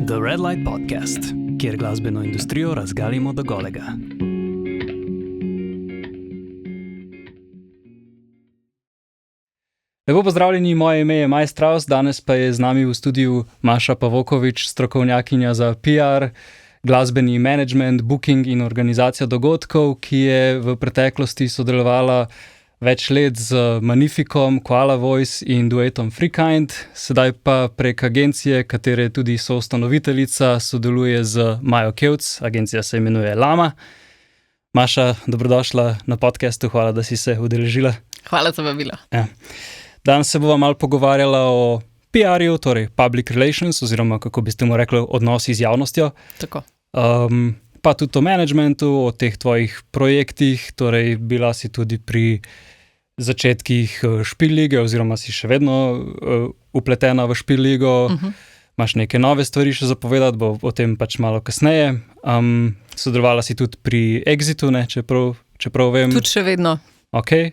The Red Light Podcast, kjer glasbeno industrijo razgalimo do golega. Lepo pozdravljeni, moje ime je Maj Straus, danes pa je z nami v studiu Maša Pavokovič, strokovnjakinja za PR, glasbeni management, booking in organizacija dogodkov, ki je v preteklosti sodelovala več let z Magnificom, Koala Voice in duetom Freekind, sedaj pa prek agencije, katere tudi soustanoviteljica, sodeluje z Majo Kevc, agencija se imenuje Lama. Maša, dobrodošla na podcastu, hvala, da si se udeležila. Hvala za vabilo. Ja. Danes se bova malo pogovarjala o PR-ju, torej public relations, oziroma kako biste mu rekli, odnosi z javnostjo. Tako. Pa tudi o managementu, o teh tvojih projektih, torej bila si tudi pri začetkih Špil lige, oziroma si še vedno upletena v Špil ligo, imaš neke nove stvari še za povedati, bo o tem pač malo kasneje. Sodelovala si tudi pri Exitu, ne, čeprav vem. Tudi še vedno. Ok,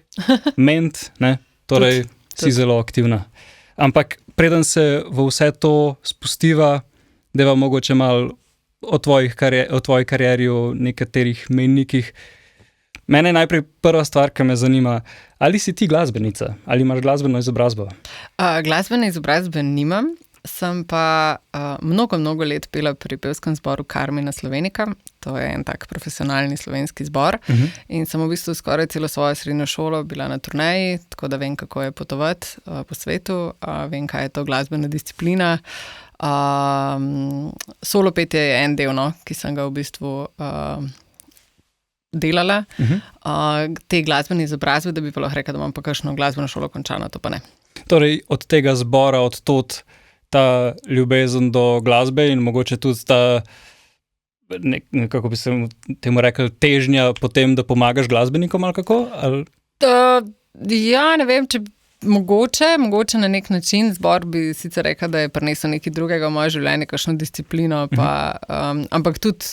Ment, ne, torej si zelo aktivna. Ampak preden se v vse to spustiva, deva mogoče malo o tvoji karieri, o nekaterih mejnikih. Mene je najprej prva stvar, ki me zanima, ali si ti glasbenica, ali imaš glasbeno izobrazbo? Glasbene izobrazbe nimam, sem pa mnogo let pela pri pevskem zboru Carmina Slovenika, to je en tak profesionalni slovenski zbor, in sem v bistvu skoraj celo svojo srednjo šolo bila na turneji, tako da vem, kako je potovati po svetu, vem, kaj je to glasbena disciplina. Solo petje je en del, ki sem ga v bistvu delala. Te glasbene izobrazbe, da bi pa lahko rekla, da imam pa kakšno glasbeno šolo končano, to pa ne. Torej, od tega zbora, od tod ta ljubezen do glasbe in mogoče tudi ta, kako bi se temu rekli, težnja po tem, da pomagaš glasbenikom ali kako? Ja, ne vem, če mogoče na nek način. Zbor bi sicer rekla, da je prinesel nekaj drugega v moje življenje, kakšno disciplino, ampak tudi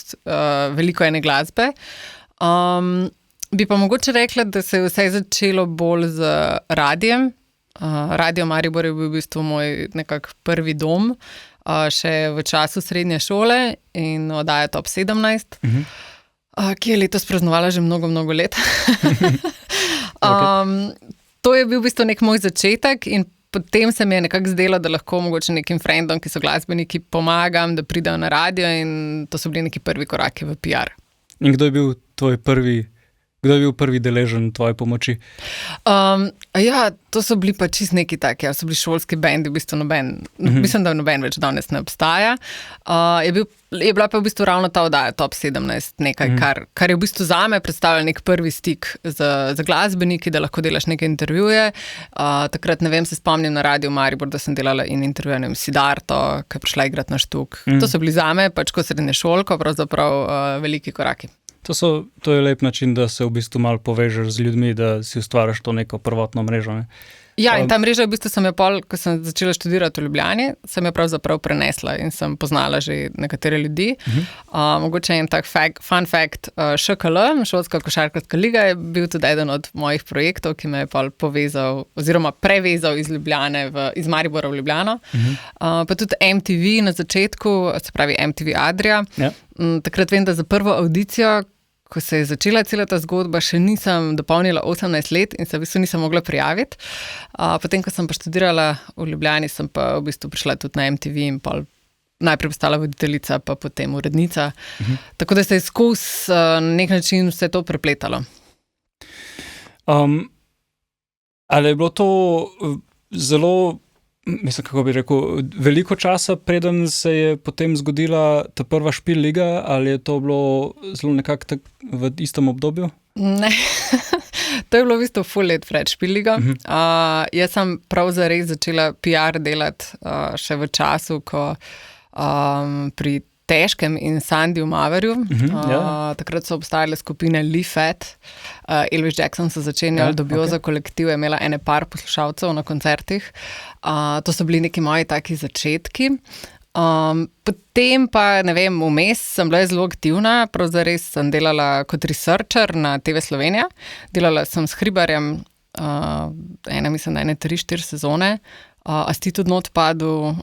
veliko ene glasbe. Bi pa mogoče rekla, da se je vse začelo bolj z radijem. Radio Maribor je bil v bistvu moj nekak prvi dom, še v času srednje šole in oddaja Top 17, ki je letos praznovala že mnogo let. To je bil v bistvu nek moj začetek in potem se mi je nekako zdelo, da lahko mogoče nekim frendom, ki so glasbeniki, pomagam, da pridejo na radio, in to so bili neki prvi koraki v PR. In kdo je bil prvi deležen tvoje pomoči? Ja, to so bili pa čisto neki taki, so bili šolski bendi, v bistvu mislim, da noben več danes ne obstaja. Je bila pa v bistvu ravno ta oddaja Top 17 nekaj, kar je v bistvu zame predstavljal nek prvi stik z glasbeniki, da lahko delaš neke intervjuje. Takrat, ne vem, se spomnim na Radio Maribor, da sem delala in intervjujem Sidarto, ki je prišla igrati na Štuk. To so bili zame, pač ko srednje šolko, pravzaprav veliki koraki. To je lep način, da se v bistvu malo povežeš z ljudmi, da si ustvariš to neko prvotno mrežo. Ne? Ja, in ta mreža v bistvu sem jo ko sem začela študirati v Ljubljani, sem jo pravzaprav prenesla in sem poznala že nekatere ljudi. Mogoče en tak fun fact, ŠKL, Šolska košarkarska liga, je bil tudi eden od mojih projektov, ki me je povezal oziroma prevezal iz Ljubljane iz Maribora v Ljubljano. Pa tudi MTV na začetku, se pravi MTV Adria. Ja. Takrat vem, da za prvo avdicijo, ko se je začela cela ta zgodba, še nisem dopolnila 18 let in se v bistvu nisem mogla prijaviti. Potem, ko sem pa študirala v Ljubljani, sem pa v bistvu prišla tudi na MTV in najprej postala voditeljica, pa potem urednica. Tako da se je skozi na nek način vse to prepletalo. Ali je bilo to zelo, mislim, kako bi rekel, veliko časa, preden se je potem zgodila ta prva Špil liga, ali je to bilo zelo nekako v istem obdobju? Ne, to je bilo v bistvu full let pred Špil ligo. Jaz sem prav zares začela PR delati še v času, ko pri Težkem in Sandy v Maverju. Takrat so obstajale skupine Lee Fat, Elvis Jackson so začenjali, Dobioza kolektiv je imela ene par poslušalcev na koncertih. To so bili neki moji taki začetki. Potem pa, ne vem, vmes sem bila zelo aktivna, prav zares sem delala kot researcher na TV Slovenija. Delala sem s Hribarjem mislim, da 3-4 sezone. A si ti tudi not padel,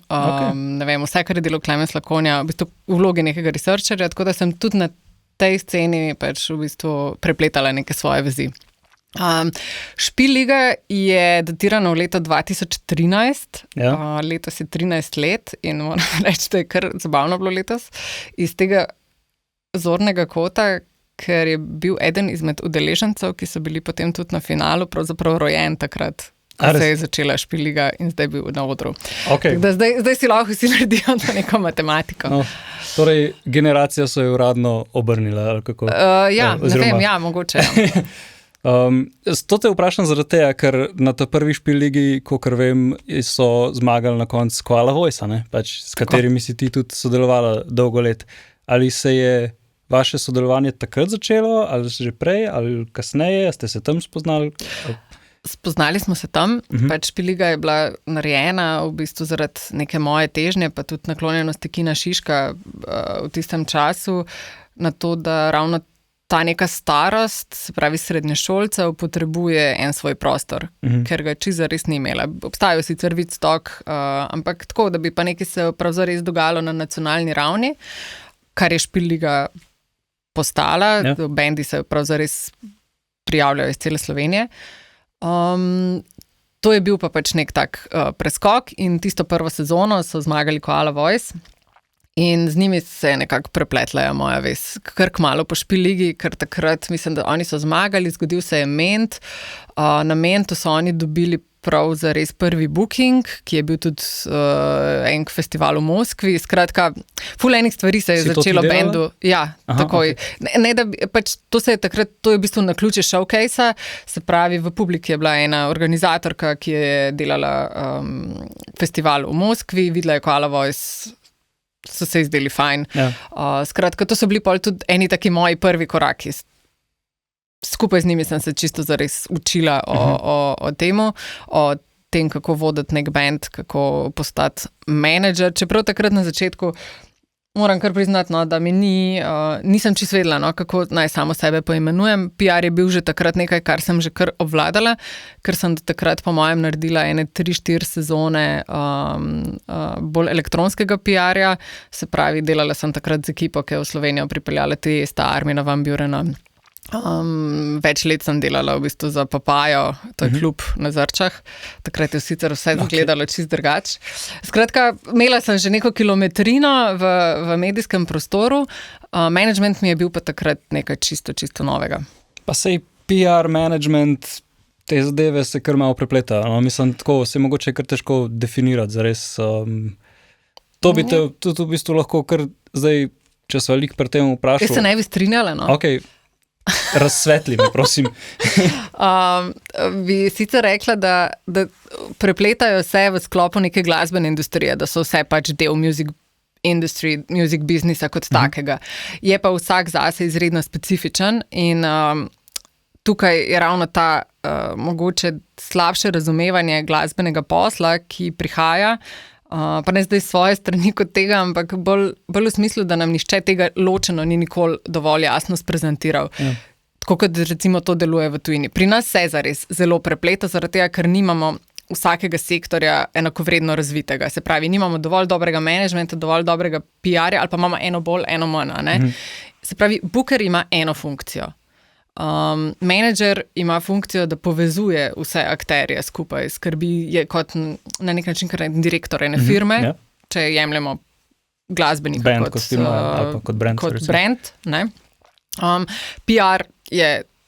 ne vem, vse, kar je delo Klemens Lakonja, v bistvu v vlogi nekega researcherja, tako da sem tudi na tej sceni pač v bistvu prepletala neke svoje vezi. Špil-liga je datirana v leto 2013, letos je 13 let in moram reči, da je kar zabavno bilo letos. Iz tega zornega kota, ker je bil eden izmed udeležencev, ki so bili potem tudi na finalu, pravzaprav rojen takrat, ko se je začela Špil-liga in zdaj bil na odru. Okay. Zdaj si lahko vsi naredijo to neko matematiko. No, torej, generacija so jo uradno obrnila, ali kako? Ne vem, mogoče. To te vprašam zaradi tega, ker na ta prvi Špil-ligi, kakor vem, so zmagali na koncu Koala Voice, pač, s katerimi si ti tudi sodelovala dolgo let. Ali se je vaše sodelovanje takrat začelo, ali že prej, ali kasneje, ste se tam spoznali? Spoznali smo se tam, pač Špil-liga je bila narejena v bistvu zaradi neke moje težnje, pa tudi naklonjenosti Kina Šiška v tistem času, na to, da ravno ta neka starost, se pravi srednješolcev, potrebuje en svoj prostor, ker ga čisto res ni imela. Obstajajo sicer Woodstock, ampak tako, da bi pa nekaj se pravzaprav res dogajalo na nacionalni ravni, kar je Špil-liga postala, bendi se pravzaprav res prijavljajo iz cele Slovenije. To je bil pa pač nek tak preskok in tisto prvo sezono so zmagali Koala Voice in z njimi se je nekako prepletla moja vez. Kar kmalu po Špil-ligi, ker takrat mislim, da oni so zmagali, zgodil se je Ment, na Mentu so oni dobili prav za res prvi booking, ki je bil tudi en festival v Moskvi. Skratka, ful enih stvari se je začelo bendu. Ja, takoj. Okay. Ne, da pač to je v bistvu naključje showcase-a, se pravi, v publiki je bila ena organizatorka, ki je delala festival v Moskvi, videla je Koala Voice, so se izdeli fajn. Ja. Skratka, to so bili pol tudi eni taki moji prvi koraki. Skupaj z njimi sem se čisto zares učila o tem, kako voditi nek band, kako postati menedžer. Čeprav takrat na začetku moram kar priznati, da mi nisem čisto vedela, kako naj samo sebe poimenujem. PR je bil že takrat nekaj, kar sem že kar obvladala, ker sem do takrat po mojem naredila 3-4 sezone bolj elektronskega PR-ja. Se pravi, delala sem takrat z ekipo, ki je v Slovenijo pripeljala Tiesta, Armina van Burena. Več let sem delala v bistvu za Papajo, to je klub na Zrčah. Takrat je sicer vse izgledalo čisto drugače. Skratka, imela sem že neko kilometrino v medijskem prostoru, management mi je bil pa takrat nekaj čisto novega. Pa sej PR management, te zadeve se kar malo prepleta. Mislim, tako se mogoče kar težko definirati, zares. To bi te tudi v bistvu lahko kar zdaj, če so veliko pri tem vprašal. Jaz se ne bi strinjala, Ok. Razsvetli me, prosim. Bi sicer rekla, da prepletajo vse v sklopu neke glasbene industrije, da so vse pač del music industry, music biznisa kot takega. Je pa vsak zase izredno specifičen in tukaj je ravno ta mogoče slabše razumevanje glasbenega posla, ki prihaja, pa ne zdaj svoje strani kot tega, ampak bolj v smislu, da nam nišče tega ločeno ni nikoli dovolj jasno sprezentiral. Tako kot recimo to deluje v tujini. Pri nas se zares zelo prepleta, zaradi tega, ker nimamo vsakega sektorja enakovredno razvitega. Se pravi, nimamo dovolj dobrega managementa, dovolj dobrega PR-ja, ali pa imamo eno bolj, eno manj. Se pravi, booker ima eno funkcijo. Menedžer ima funkcijo, da povezuje vse akterje skupaj, skrbi je kot na nek način direktor ene firme, če jemljemo glasbenika kot brand. PR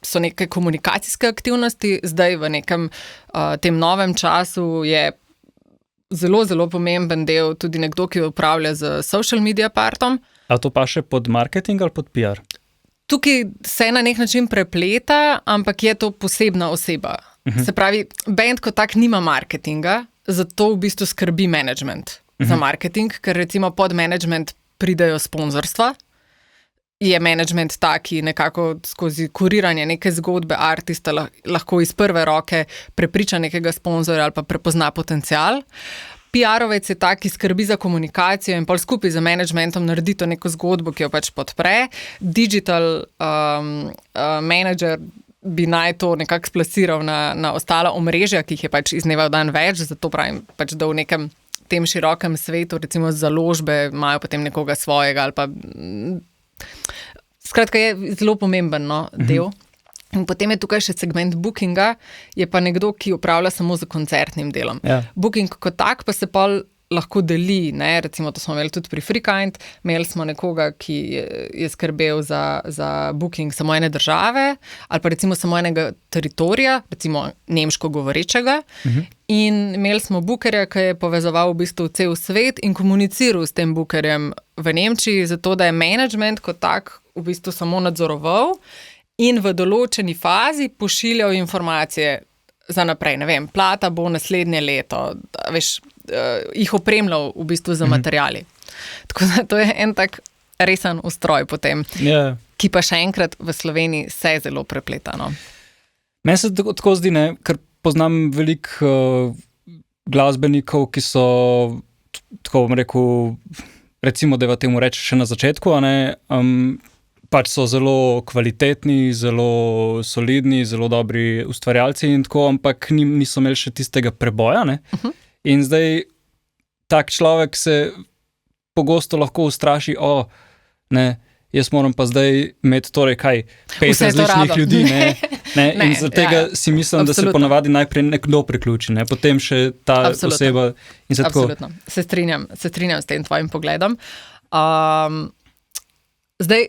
so neke komunikacijske aktivnosti, zdaj v nekem tem novem času je zelo, zelo pomemben del tudi nekdo, ki upravlja z social media partom. A to pa še pod marketing ali pod PR? Tukaj se na nek način prepleta, ampak je to posebna oseba. Se pravi, band kot tak nima marketinga, zato v bistvu skrbi management za marketing, ker recimo pod management pridejo sponzorstva. Je management taki nekako skozi kuriranje neke zgodbe artista lahko iz prve roke prepriča nekega sponzorja ali pa prepozna potencial. PR-ovec je tak, ki skrbi za komunikacijo in pol skupaj z managementom naredi to neko zgodbo, ki jo pač podpre. Digital manager bi naj to nekako splasiral na ostala omrežja, ki jih je pač iz dneva v dan več, zato pravim, pač, da v nekem tem širokem svetu, recimo založbe, imajo potem nekoga svojega ali pa... Skratka, je zelo pomemben del. In potem je tukaj še segment bookinga, je pa nekdo, ki upravlja samo z koncertnim delom. Ja. Booking kot tak pa se pol lahko deli, ne? Recimo to smo imeli tudi pri Freekind, imeli smo nekoga, ki je skrbel za booking samo ene države ali pa recimo samo enega teritorija, recimo nemško govorečega, in imeli smo bookerja, ki je povezoval v bistvu cel svet in komuniciral s tem bookerjem v Nemčiji, zato da je management kot tak v bistvu samo nadzoroval in v določeni fazi pošiljal informacije za naprej, ne vem, plata bo naslednje leto, veš, jih opremljal v bistvu za materiali. Tako da to je en tak resen ustroj potem, ki pa še enkrat v Sloveniji se zelo prepleta. No. Meni se tako zdi, ne, ker poznam veliko glasbenikov, ki so, tako bom rekel, recimo, da temu reče še na začetku, a ne, pač so zelo kvalitetni, zelo solidni, zelo dobri ustvarjalci in tako, ampak niso imeli še tistega preboja, ne? In zdaj tak človek se pogosto lahko ustraši, ne, jaz moram pa zdaj imeti torej kaj, 5 različnih ljudi, ne, in zaradi tega si mislim, da se ponavadi najprej nekdo priključi, ne, potem še ta oseba. In absolutno, se strinjam s tem tvojim pogledom. Zdaj,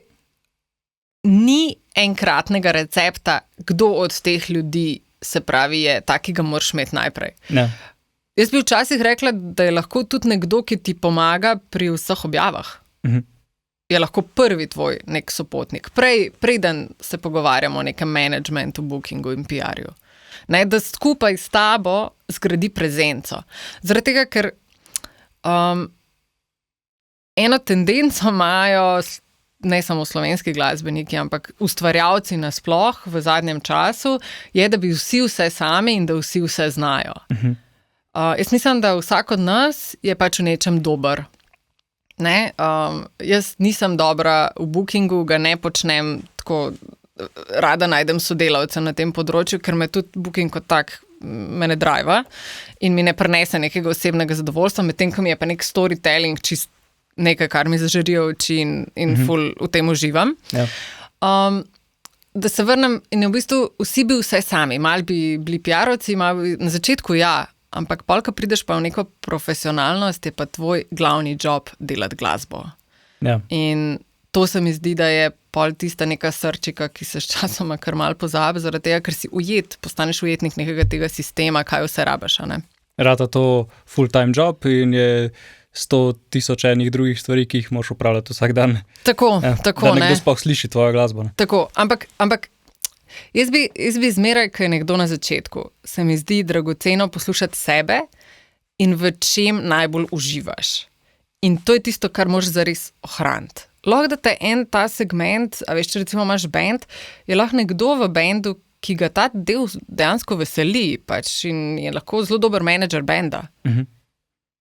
ni enkratnega recepta, kdo od teh ljudi, se pravi, je tak, ki ga moraš imeti najprej. Ne. Jaz bi včasih rekla, da je lahko tudi nekdo, ki ti pomaga pri vseh objavah. Je lahko prvi tvoj nek sopotnik. Preden se pogovarjamo o nekem managementu, bookingu in PR-ju. Ne, da skupaj s tabo zgradi prezenco. Zaradi tega, ker eno tendenco imajo ne samo slovenski glasbeniki, ampak ustvarjalci nasploh v zadnjem času, je, da bi vsi vse sami in da vsi vse znajo. Jaz mislim, da vsak od nas je pač v nečem dober. Ne? Jaz nisem dobra v bookingu, ga ne počnem tako, rada najdem sodelavce na tem področju, ker me tudi booking kot tak me ne driva in mi ne prinese nekega osebnega zadovoljstva, medtem ko mi je pa nek storytelling čist nekaj, kar mi zažarijo oči in ful v tem uživam. Ja. Da se vrnem, in v bistvu vsi bi vse sami, malo bi bili PR-ovci, na začetku ampak pol, ko prideš pa v neko profesionalnost, je pa tvoj glavni job delati glasbo. Ja. In to se mi zdi, da je pol tista neka srčika, ki se s časoma kar malo pozabi, zaradi tega, ker si postaneš ujetnik nekega tega sistema, kaj vse rabiš, ne? Rata to full-time job in je 100,000 enih drugih stvari, ki jih moraš upravljati vsak dan. Tako, da nekdo sploh sliši tvojo glasbo. Ne? Tako, ampak jaz bi zmeraj, ko je nekdo na začetku, se mi zdi dragoceno poslušati sebe in v čem najbolj uživaš. In to je tisto, kar moraš zares ohraniti. Lahko da te ta segment, a veš, če recimo imaš band, je lahko nekdo v bandu, ki ga ta del dejansko veseli, pač, in je lahko zelo dober menedžer banda.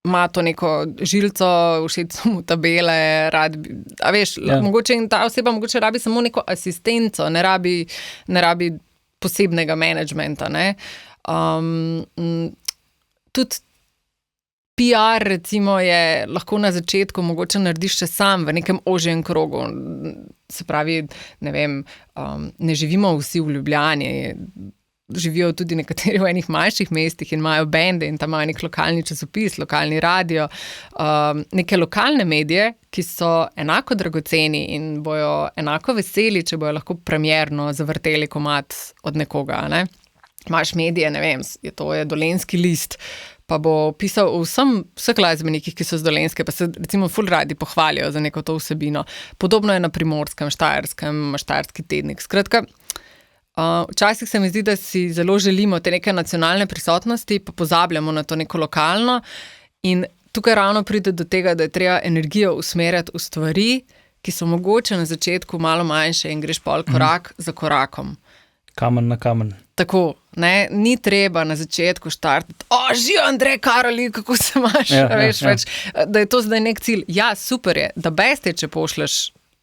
Ima to neko žilco, všeč so mu tabele, a veš, mogoče in ta oseba mogoče rabi samo neko asistenco, ne rabi posebnega menedžmenta, ne. Tudi PR, recimo, je lahko na začetku mogoče narediš še sam v nekem ožjem krogu. Se pravi, ne vem, ne živimo vsi v Ljubljani, živijo tudi nekateri v enih manjših mestih in imajo bende in tam imajo nek lokalni časopis, lokalni radio, neke lokalne medije, ki so enako dragoceni in bojo enako veseli, če bojo lahko premierno zavrteli komad od nekoga, ne. Imaš medije, ne vem, to je Dolenjski list, pa bo pisal o vseh glasbenikih, ki so z Dolenjske, pa se recimo ful radi pohvalijo za neko to vsebino. Podobno je na Primorskem, Štajerskem, Štajerski tednik. Skratka, včasih se mi zdi, da si zelo želimo te neke nacionalne prisotnosti, pa pozabljamo na to neko lokalno in tukaj ravno pride do tega, da je treba energijo usmerjati v stvari, ki so mogoče na začetku malo manjše in greš pol korak za korakom. Kamen na kamen. Tako, ne, ni treba na začetku štartati, živijo Andrej Karoli, kako se imaš, veš, da je to zdaj nek cilj. Ja, super je, da best je, če pošleš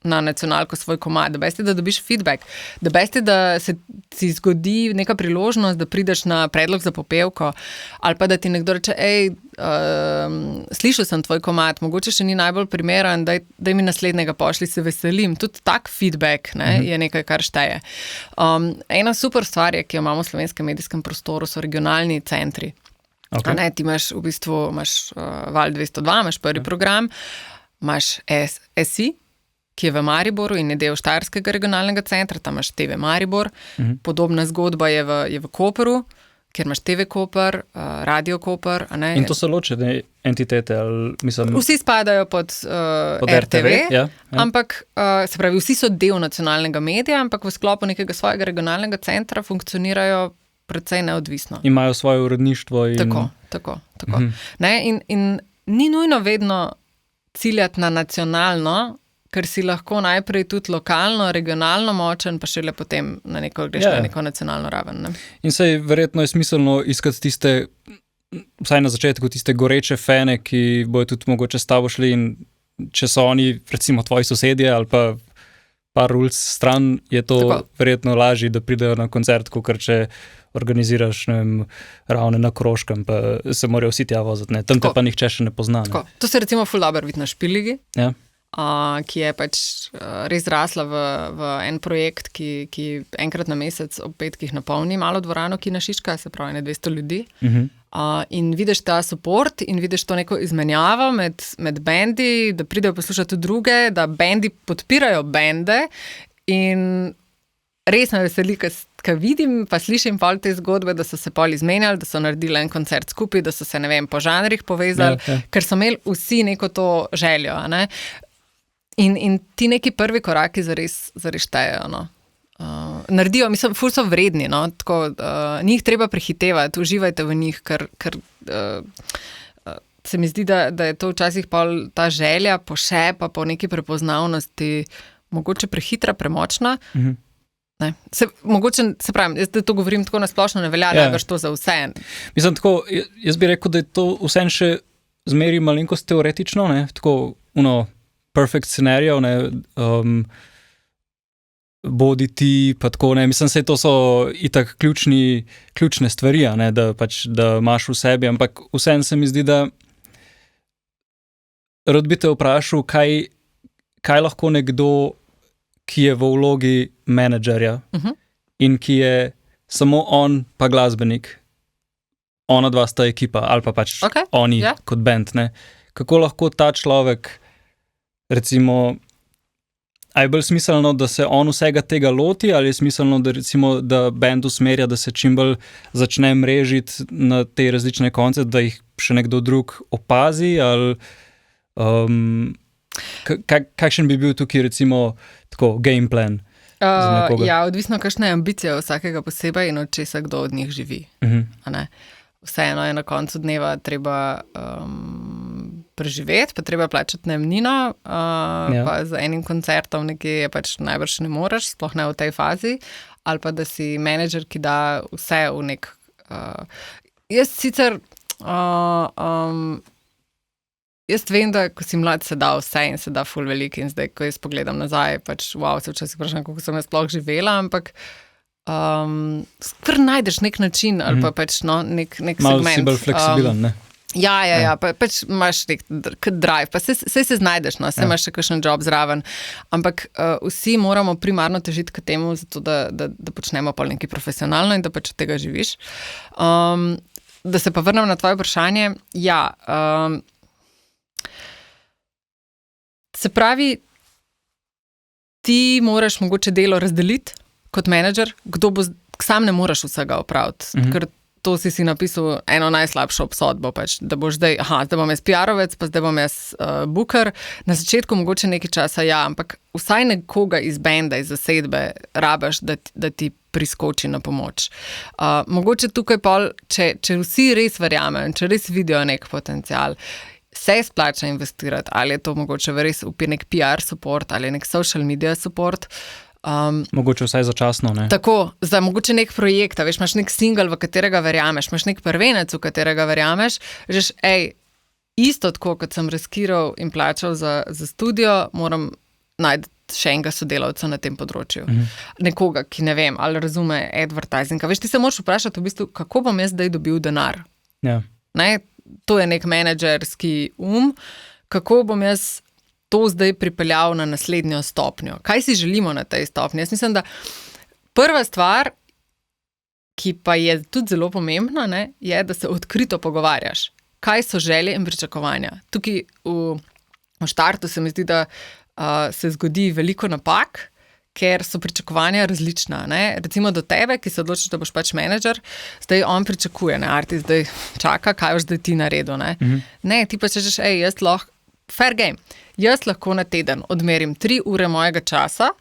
na nacionalko svoj komad, da besti, da dobiš feedback, da besti, da se ti zgodi neka priložnost, da prideš na predlog za popevko, ali pa da ti nekdo reče, slišal sem tvoj komad, mogoče še ni najbolj primeren, daj mi naslednjega pošli, se veselim. Tudi tak feedback je nekaj, kar šteje. Ena super stvar je, ki jo imamo v slovenskem medijskem prostoru, so regionalni centri. Okay. Ti imaš v bistvu Val 202, imaš prvi program, imaš SI, ki je v Mariboru in je del Štajerskega regionalnega centra, tam imaš TV Maribor. Podobna zgodba je v Koperu, kjer imaš TV Koper, Radio Koper. In to so ločene entitete? Vsi spadajo pod RTV, ja. Ampak se pravi, vsi so del nacionalnega medija, ampak v sklopu nekega svojega regionalnega centra funkcionirajo precej neodvisno. Imajo svoje uredništvo. Tako. In ni nujno vedno ciljati na nacionalno, ker si lahko najprej tudi lokalno, regionalno močen, pa šele potem na neko nacionalno raven. Ne? In sej verjetno je smiselno iskati tiste, vsaj na začetku, tiste goreče fene, ki bojo tudi mogoče s tabo šli, in če so oni, recimo, tvoji sosedje ali pa par ulic stran, je to verjetno lažje, da pridejo na koncert, kakor če organiziraš, ne vem, Ravne na Koroškem, pa se morajo vsi tja voziti, ne? Tam te pa nihče še ne pozna. Ne? To se recimo ful dobro vidi na Špiligi. Ja. Ki je pač res rasla v en projekt, ki enkrat na mesec ob petkih napolni malo dvorano Kina Šiška, se pravi 200 ljudi. In vidiš ta support in vidiš to neko izmenjavo med bendi, da pridejo poslušati druge, da bendi podpirajo bende, in res me veseli, ko vidim pa slišim pol te zgodbe, da so se pol izmenjali, da so naredili en koncert skupaj, da so se, ne vem, po žanrih povezali, ker so imeli vsi neko to željo, ne? In ti neki prvi koraki zares štejejo, no. Naredijo, mislim, ful so vredni, no, tako, njih treba prehitevati, uživajte v njih, ker se mi zdi, da je to včasih pol ta želja po še, pa po neki prepoznavnosti mogoče prehitra, premočna. Ne. Mogoče, se pravim, jaz to govorim tako nasplošno, ne velja, da to za vse. Mislim, tako, jaz bi rekel, da je to vse še zmeri malenkost teoretično, ne, tako, perfect scenario, ne, bodi ti, pa tako, ne, mislim, sej to so itak ključne stvari, ne, da imaš v sebi, ampak vsem se mi zdi, da rad bi te vprašal, kaj lahko nekdo, ki je v vlogi menedžerja in ki je samo on pa glasbenik, ona dva sta ekipa, ali pa pač oni kot band, ne, kako lahko ta človek, recimo, a je bolj smiselno, da se on vsega tega loti, ali je smiselno, da recimo, da band usmerja, da se čim bolj začne mrežiti na te različne konce, da jih še nekdo drug opazi, ali kakšen bi bil tukaj, recimo, tako, game plan za nekoga? Ja, odvisno, kakšna je ambicija vsakega posebej in od česa kdo od njih živi. A ne? Vseeno je na koncu dneva treba preživeti, pa treba plačati najemnino, pa z enim koncertom nekje pač najbrž ne moreš, sploh ne v tej fazi, ali pa da si menedžer, ki da vse v nek... Jaz sicer... Jaz vem, da ko si mlad, se da vse in se da ful veliko, in zdaj, ko jaz pogledam nazaj, pač wow, se včasih vprašam, kako sem jaz sploh živela, ampak kar najdeš nek način, ali pa pač nek segment. Malo si bolj fleksibilen, ne? Ja, pač imaš nek drive, pa se znajdeš, no, se imaš še kakšen job zraven, ampak vsi moramo primarno težiti k temu, zato da počnemo pol nekaj profesionalno in da pač od tega živiš. Da se pa vrnem na tvoje vprašanje, se pravi, ti moraš mogoče delo razdeliti kot menedžer, sam ne moraš vsega opraviti, ker to si napisal eno najslabšo obsodbo, pač, da boš zdaj bom jaz PR-ovec, pa zdaj bom jaz booker. Na začetku mogoče nekaj časa, ampak vsaj nekoga iz benda, iz zasedbe rabaš, da ti priskoči na pomoč. Mogoče tukaj pol, če vsi res verjamejo, če res vidijo nek potencial, se splača investirati, ali je to mogoče res nek PR support, ali nek social media support. Mogoče vsaj začasno, ne? Tako, za mogoče nek projekt, veš, imaš nek single, v katerega verjameš, imaš nek prvenec, v katerega verjameš, že isto tako, kot sem riskiral in plačal za studio, moram najti še enega sodelavca na tem področju. Nekoga, ki ne vem, ali razume advertisinga. Veš, ti se moraš vprašati v bistvu, kako bom jaz zdaj dobil denar. Ja. Ne? To je nek menedžerski kako bom jaz to zdaj pripeljal na naslednjo stopnjo. Kaj si želimo na tej stopnji? Jaz mislim, da prva stvar, ki pa je tudi zelo pomembna, ne, je, da se odkrito pogovarjaš. Kaj so želje in pričakovanja? Tukaj v štartu se mi zdi, da se zgodi veliko napak, ker so pričakovanja različna. Ne? Recimo do tebe, ki se odločiš, da boš pač menedžer, zdaj on pričakuje, ne? Arti zdaj čaka, kaj boš zdaj ti naredil. Ne, ne ti pa češ, jaz lahko, fair game, jaz lahko na teden odmerim 3 ure mojega časa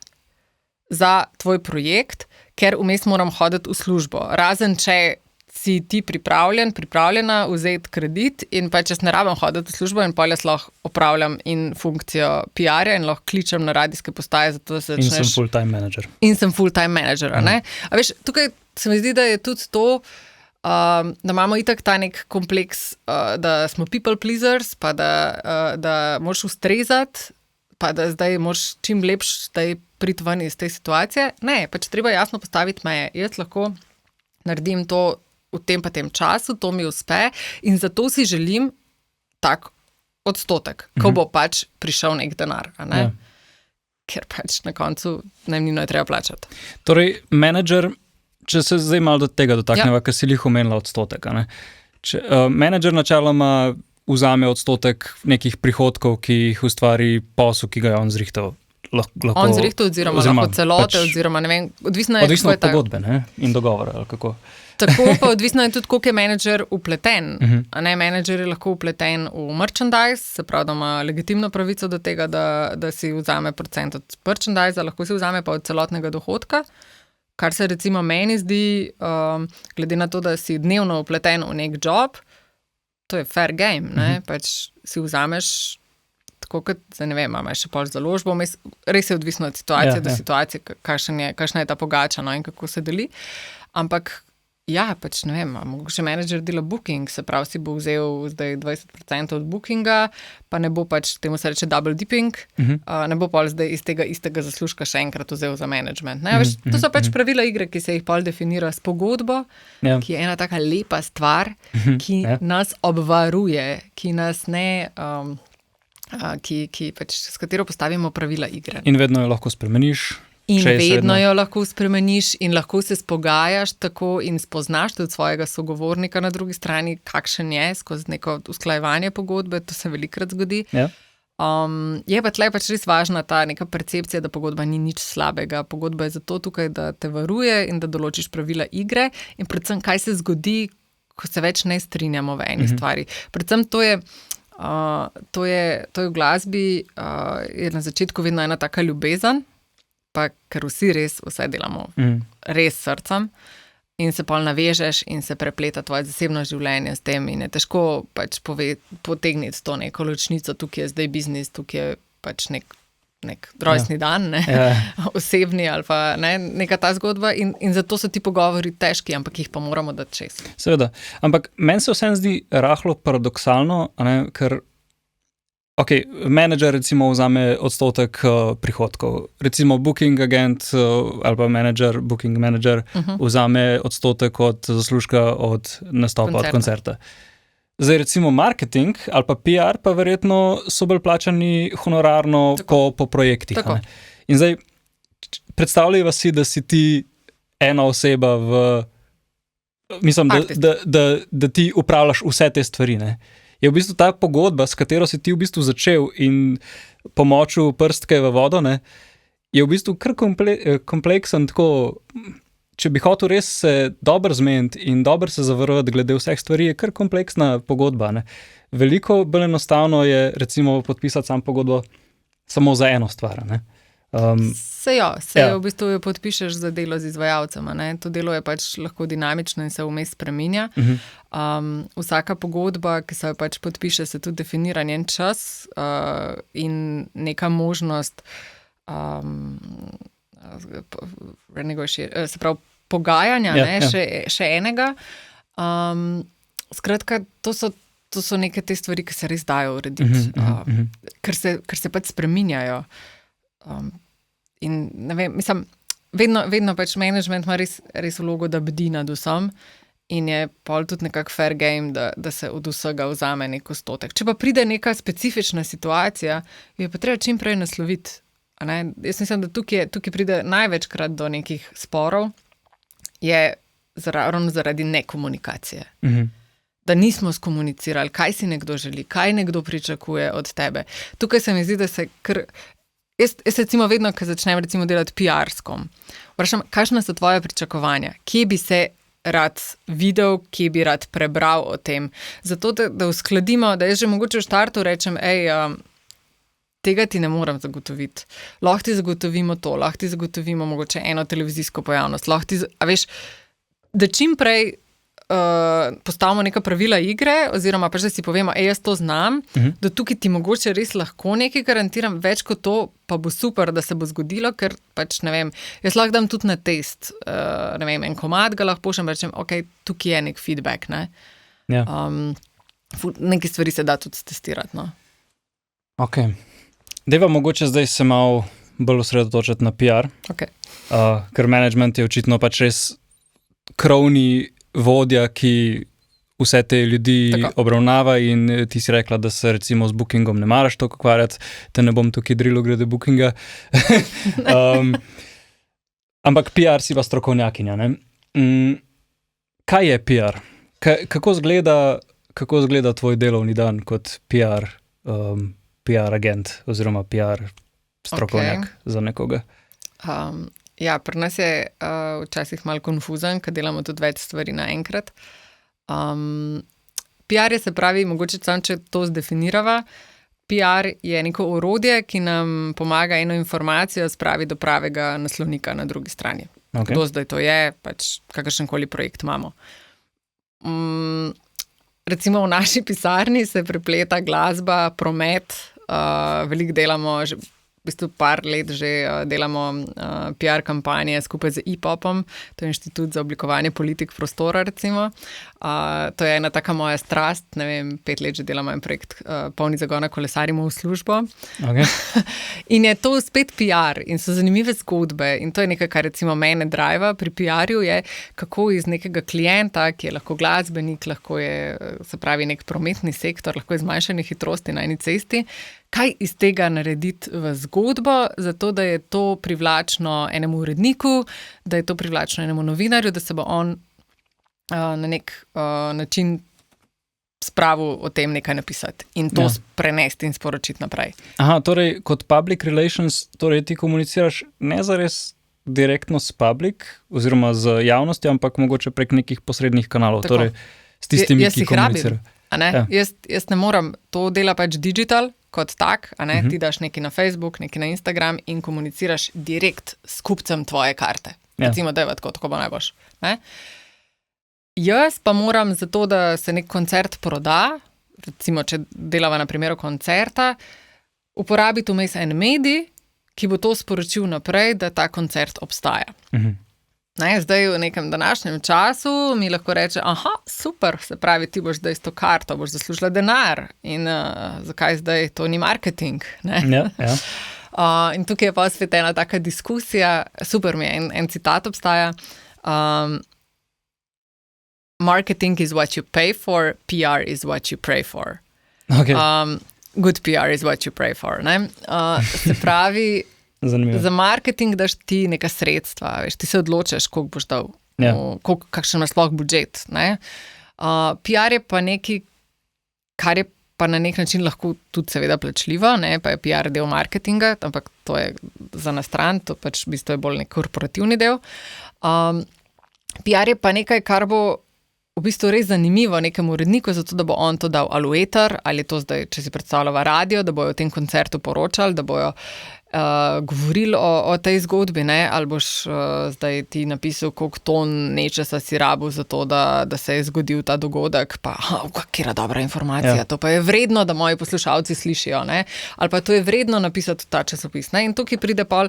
za tvoj projekt, ker vmes moram hoditi v službo. Razen če si ti pripravljena vzeti kredit in pa če ne rabim hoditi v službo in pol jaz lahko opravljam in funkcijo PR-ja in lahko kličem na radijske postaje, zato da se začneš... In sem full-time manager. In sem full-time manager, ne? A veš, tukaj se mi zdi, da je tudi to, da imamo itak ta nek kompleks, da smo people pleasers, pa da moraš ustrezati, pa da zdaj moraš čim lepš priti ven iz te situacije. Ne, pač treba jasno postaviti meje. Jaz lahko naredim to v tem pa tem času, to mi uspe in zato si želim tak odstotek, ko bo pač prišel nek denar, a ne? Ja. Ker pač na koncu najemnino je treba plačati. Torej, menedžer, če se zdaj malo do tega dotakneva, ker si lih omenila odstotek, a ne? Menedžer načeloma vzame odstotek nekih prihodkov, ki jih ustvari posel, ki ga je on zrihtal. On zrihtal oziroma lahko celote, pač, oziroma ne vem, odvisno od pogodbe, ne? In dogovora, ali kako? Tako pa odvisno je tudi, koliko je menedžer vpleten. A ne, menedžer je lahko vpleten v merchandise, se pravi, da ima legitimno pravico do tega, da si vzame procent od merchandise, lahko si vzame pa od celotnega dohodka, kar se recimo meni zdi, glede na to, da si dnevno vpleten v nek job, to je fair game, ne, pač si vzameš tako kot, ne vem, imaš še pol založbo, res je odvisno od situacije do situacije, kakšna je ta pogača, no, in kako se deli, ampak ja, pač ne vem, mogoče menedžer dela booking, se pravi, si bo vzel zdaj 20% od bookinga, pa ne bo pač, temu se reče double dipping, ne bo pol zdaj iz tega istega zaslužka še enkrat vzel za management. Ne, veš, to so pač pravila igre, ki se jih pol definira s pogodbo, ki je ena taka lepa stvar, ki nas obvaruje, ki nas ne... ki pač, s katero postavimo pravila igre. In vedno jo lahko spremeniš. In vedno jo lahko spremeniš in lahko se spogajaš tako in spoznaš tudi svojega sogovornika na drugi strani, kakšen je, skozi neko usklajevanje pogodbe, to se velikokrat zgodi. Ja. Je pa tle pač res važna ta neka percepcija, da pogodba ni nič slabega. Pogodba je zato tukaj, da te varuje in da določiš pravila igre in predvsem, kaj se zgodi, ko se več ne strinjamo v eni stvari. Predvsem to je v glasbi, je na začetku vedno ena taka ljubezen, pa ker vsi res vse delamo res srcem in se pol navežeš in se prepleta tvoje zasebno življenje s tem in je težko pač potegniti to neko ločnico, tukaj je zdaj biznis, tukaj je pač nek rojstni dan, ne? Osebni ali pa ne, neka ta zgodba in zato so ti pogovori težki, ampak jih pa moramo dati čez. Seveda, ampak meni se vsem zdi rahlo paradoksalno, ne, ker menedžer recimo vzame odstotek prihodkov. Recimo booking agent ali pa booking manager vzame odstotek od zaslužka od nastopa, od koncerta. Zdaj recimo marketing ali pa PR pa verjetno so bolj plačani honorarno po projektih. In zdaj predstavljaj si, da si ti ena oseba mislim, da ti upravljaš vse te stvari, ne? Je v bistvu ta pogodba, s katero si ti v bistvu začel in pomočil prstke v vodo, ne, je v bistvu kar kompleksen, tako, če bi hotel res se dobro zmeniti in dobro se zavarovati glede vseh stvari, je kar kompleksna pogodba, ne. Veliko bolj enostavno je recimo podpisati sam pogodbo samo za eno stvar, ne. V bistvu jo podpišeš za delo z izvajalcem, ne? To delo je pač lahko dinamično in se vmes spreminja. Vsaka pogodba, ki se jo pač podpiše, se tudi definira njen čas in neka možnost se pravi pogajanja, še enega. Skratka, to so neke te stvari, ki se res dajo urediti, ker se pač spreminjajo. In ne vem, mislim, vedno pač management ima res vlogo, da bdi nad vsem in je pol tudi nekak fair game, da se od vsega vzame nek odstotek. Če pa pride neka specifična situacija, jo je pa treba čim prej nasloviti. Jaz mislim, da tukaj pride največkrat do nekih sporov, je ravno zaradi nekomunikacije. Da nismo skomunicirali, kaj si nekdo želi, kaj nekdo pričakuje od tebe. Tukaj se mi zdi, da se kar... Jaz recimo vedno, ko začnem recimo delati PR-skom, vprašam, kakšna so tvoje pričakovanja? Kje bi se rad videl, kje bi rad prebral o tem? Zato, da uskladimo, da jaz že mogoče v štartu rečem, tega ti ne moram zagotoviti. Lahko ti zagotovimo to, lahko ti zagotovimo mogoče eno televizijsko pojavnost, lahko ti, da čim prej postavimo neka pravila igre, oziroma pač, da si povemo, jaz to znam, da tukaj ti mogoče res lahko nekaj garantiram, več kot to, pa bo super, da se bo zgodilo, ker pač, ne vem, jaz lahko dam tudi na test, ne vem, en komad ga lahko pošljem, rečem, ok, tukaj je nek feedback, ne. Ja. Neke stvari se da tudi testirati, no. Ok. Deva mogoče zdaj se malo bolj osredotočiti na PR, ker management je očitno pač res krovni vodja, ki vse te ljudi obravnava in ti si rekla, da se recimo z bookingom ne maraš toliko ukvarjati, te ne bom tukaj drilo glede bookinga. Ampak PR si pa strokovnjakinja, ne? Kaj je PR? Kako zgleda tvoj delovni dan kot PR agent oziroma PR strokovnjak za nekoga? Ja, pri nas je včasih malo konfuzen, ker delamo tudi več stvari naenkrat. PR je, se pravi, mogoče samo, če to zdefinirava, PR je neko orodje, ki nam pomaga eno informacijo spravi do pravega naslovnika na drugi strani. Kdo zdaj to je, pač kakršenkoli projekt imamo. Recimo v naši pisarni se prepleta glasba, promet, veliko delamo, v bistvu par let že delamo PR kampanje skupaj z IPOP-om, to je Inštitut za oblikovanje politik prostora, recimo. To je ena taka moja strast, ne vem, 5 let že delamo en projekt Polni zagona kolesarimo v službo. Okay. In je to spet PR in so zanimive zgodbe in to je nekaj, kar recimo mene driva pri PR-ju, je kako iz nekega klienta, ki je lahko glasbenik, lahko je, se pravi, nek prometni sektor, lahko je zmanjšanje hitrosti na eni cesti, kaj iz tega narediti v zgodbo, zato da je to privlačno enemu uredniku, da je to privlačno enemu novinarju, da se bo on na nek način spravil o tem nekaj napisati in to prenesti in sporočiti naprej. Aha, torej kot public relations, torej ti komuniciraš ne zares direktno s public oziroma z javnostjo, ampak mogoče prek nekih posrednih kanalov, Tako. torej s tistimi, ki komunicirajo. Jaz ne moram, to dela pač digital, kot tak, ti daš nekaj na Facebook, nekaj na Instagram in komuniciraš direkt s kupcem tvoje karte. Recimo, da je tako bo najboljš. Jaz pa moram zato, da se nek koncert proda, recimo, če delava na primeru koncerta, uporabiti vmes en medij, ki bo to sporočil naprej, da ta koncert obstaja. Zdaj v nekem današnjem času mi lahko reče, super, se pravi, ti boš zdaj s to karto, boš zaslužila denar in zakaj zdaj to ni marketing, ne? Ja. In tukaj je pa spet ena taka diskusija, super mi je, en citat obstaja, marketing is what you pay for, PR is what you pray for. Okay. Good PR is what you pray for, ne? Se pravi, zanimivo. Za marketing daš ti neka sredstva, veš, ti se odločaš, koliko boš dal, kakšen imaš sploh budžet, ne? PR je pa nekaj, kar je pa na nek način lahko tudi seveda plačljivo, ne, pa je PR del marketinga, ampak to je za na stran, to pač v bistvu je bolj nek korporativni del. PR je pa nekaj, kar bo v bistvu res zanimivo nekemu uredniku, zato da bo on to dal ali v eter, ali to zdaj, če si predstavljava radio, da bojo o tem koncertu poročali, da bojo govorili o tej zgodbi, ne, ali boš zdaj ti napisal, koliko ton nečesa si rabil za to, da se je zgodil ta dogodek, pa kakera dobra informacija, to pa je vredno, da moji poslušalci slišijo, ne, ali pa to je vredno napisati ta časopis, ne, in tukaj pride pa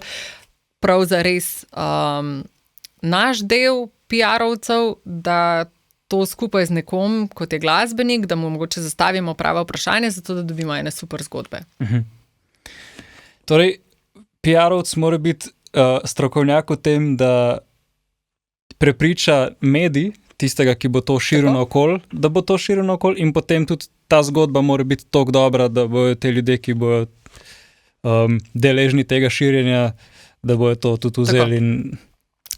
prav za res naš del PR-ovcev, da to skupaj z nekom, kot je glasbenik, da mu mogoče zastavimo prava vprašanja, zato da dobimo ene super zgodbe. Torej, PR-ovc mora biti strokovnjak v tem, da prepriča medij, tistega, ki bo to širil naokoli, da bo to širil naokoli in potem tudi ta zgodba mora biti toliko dobra, da bojo te ljudje, ki bojo deležni tega širjenja, da bojo to tudi vzeli.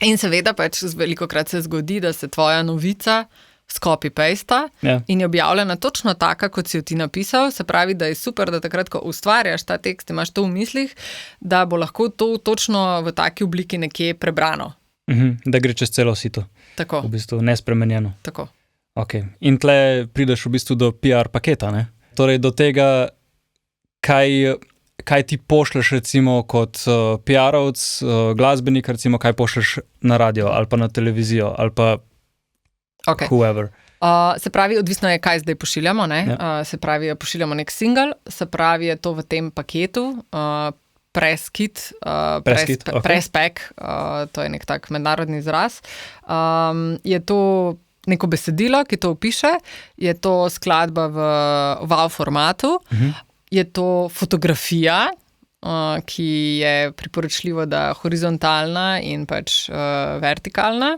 In seveda pač velikokrat se zgodi, da se tvoja novica copy-pasta in je objavljena točno taka, kot si jo ti napisal, se pravi, da je super, da takrat, ko ustvarjaš ta tekst, imaš to v mislih, da bo lahko to točno v taki obliki nekje prebrano. Da gre čez celo sito. Tako. V bistvu nespremenjeno. Tako. Okay. In tle prideš v bistvu do PR paketa, ne? Torej do tega, kaj ti pošleš recimo kot PR-ovc, glasbenik, recimo kaj pošleš na radio ali pa na televizijo ali pa whoever. Se pravi, odvisno je, kaj zdaj pošiljamo, ne? Se pravi, pošiljamo nek single, se pravi, je to v tem paketu, press kit, press pack, to je nek tak mednarodni izraz. Je to neko besedilo, ki to opiše, je to skladba v WAV formatu, je to fotografija, ki je priporočljivo, da horizontalna in pač vertikalna,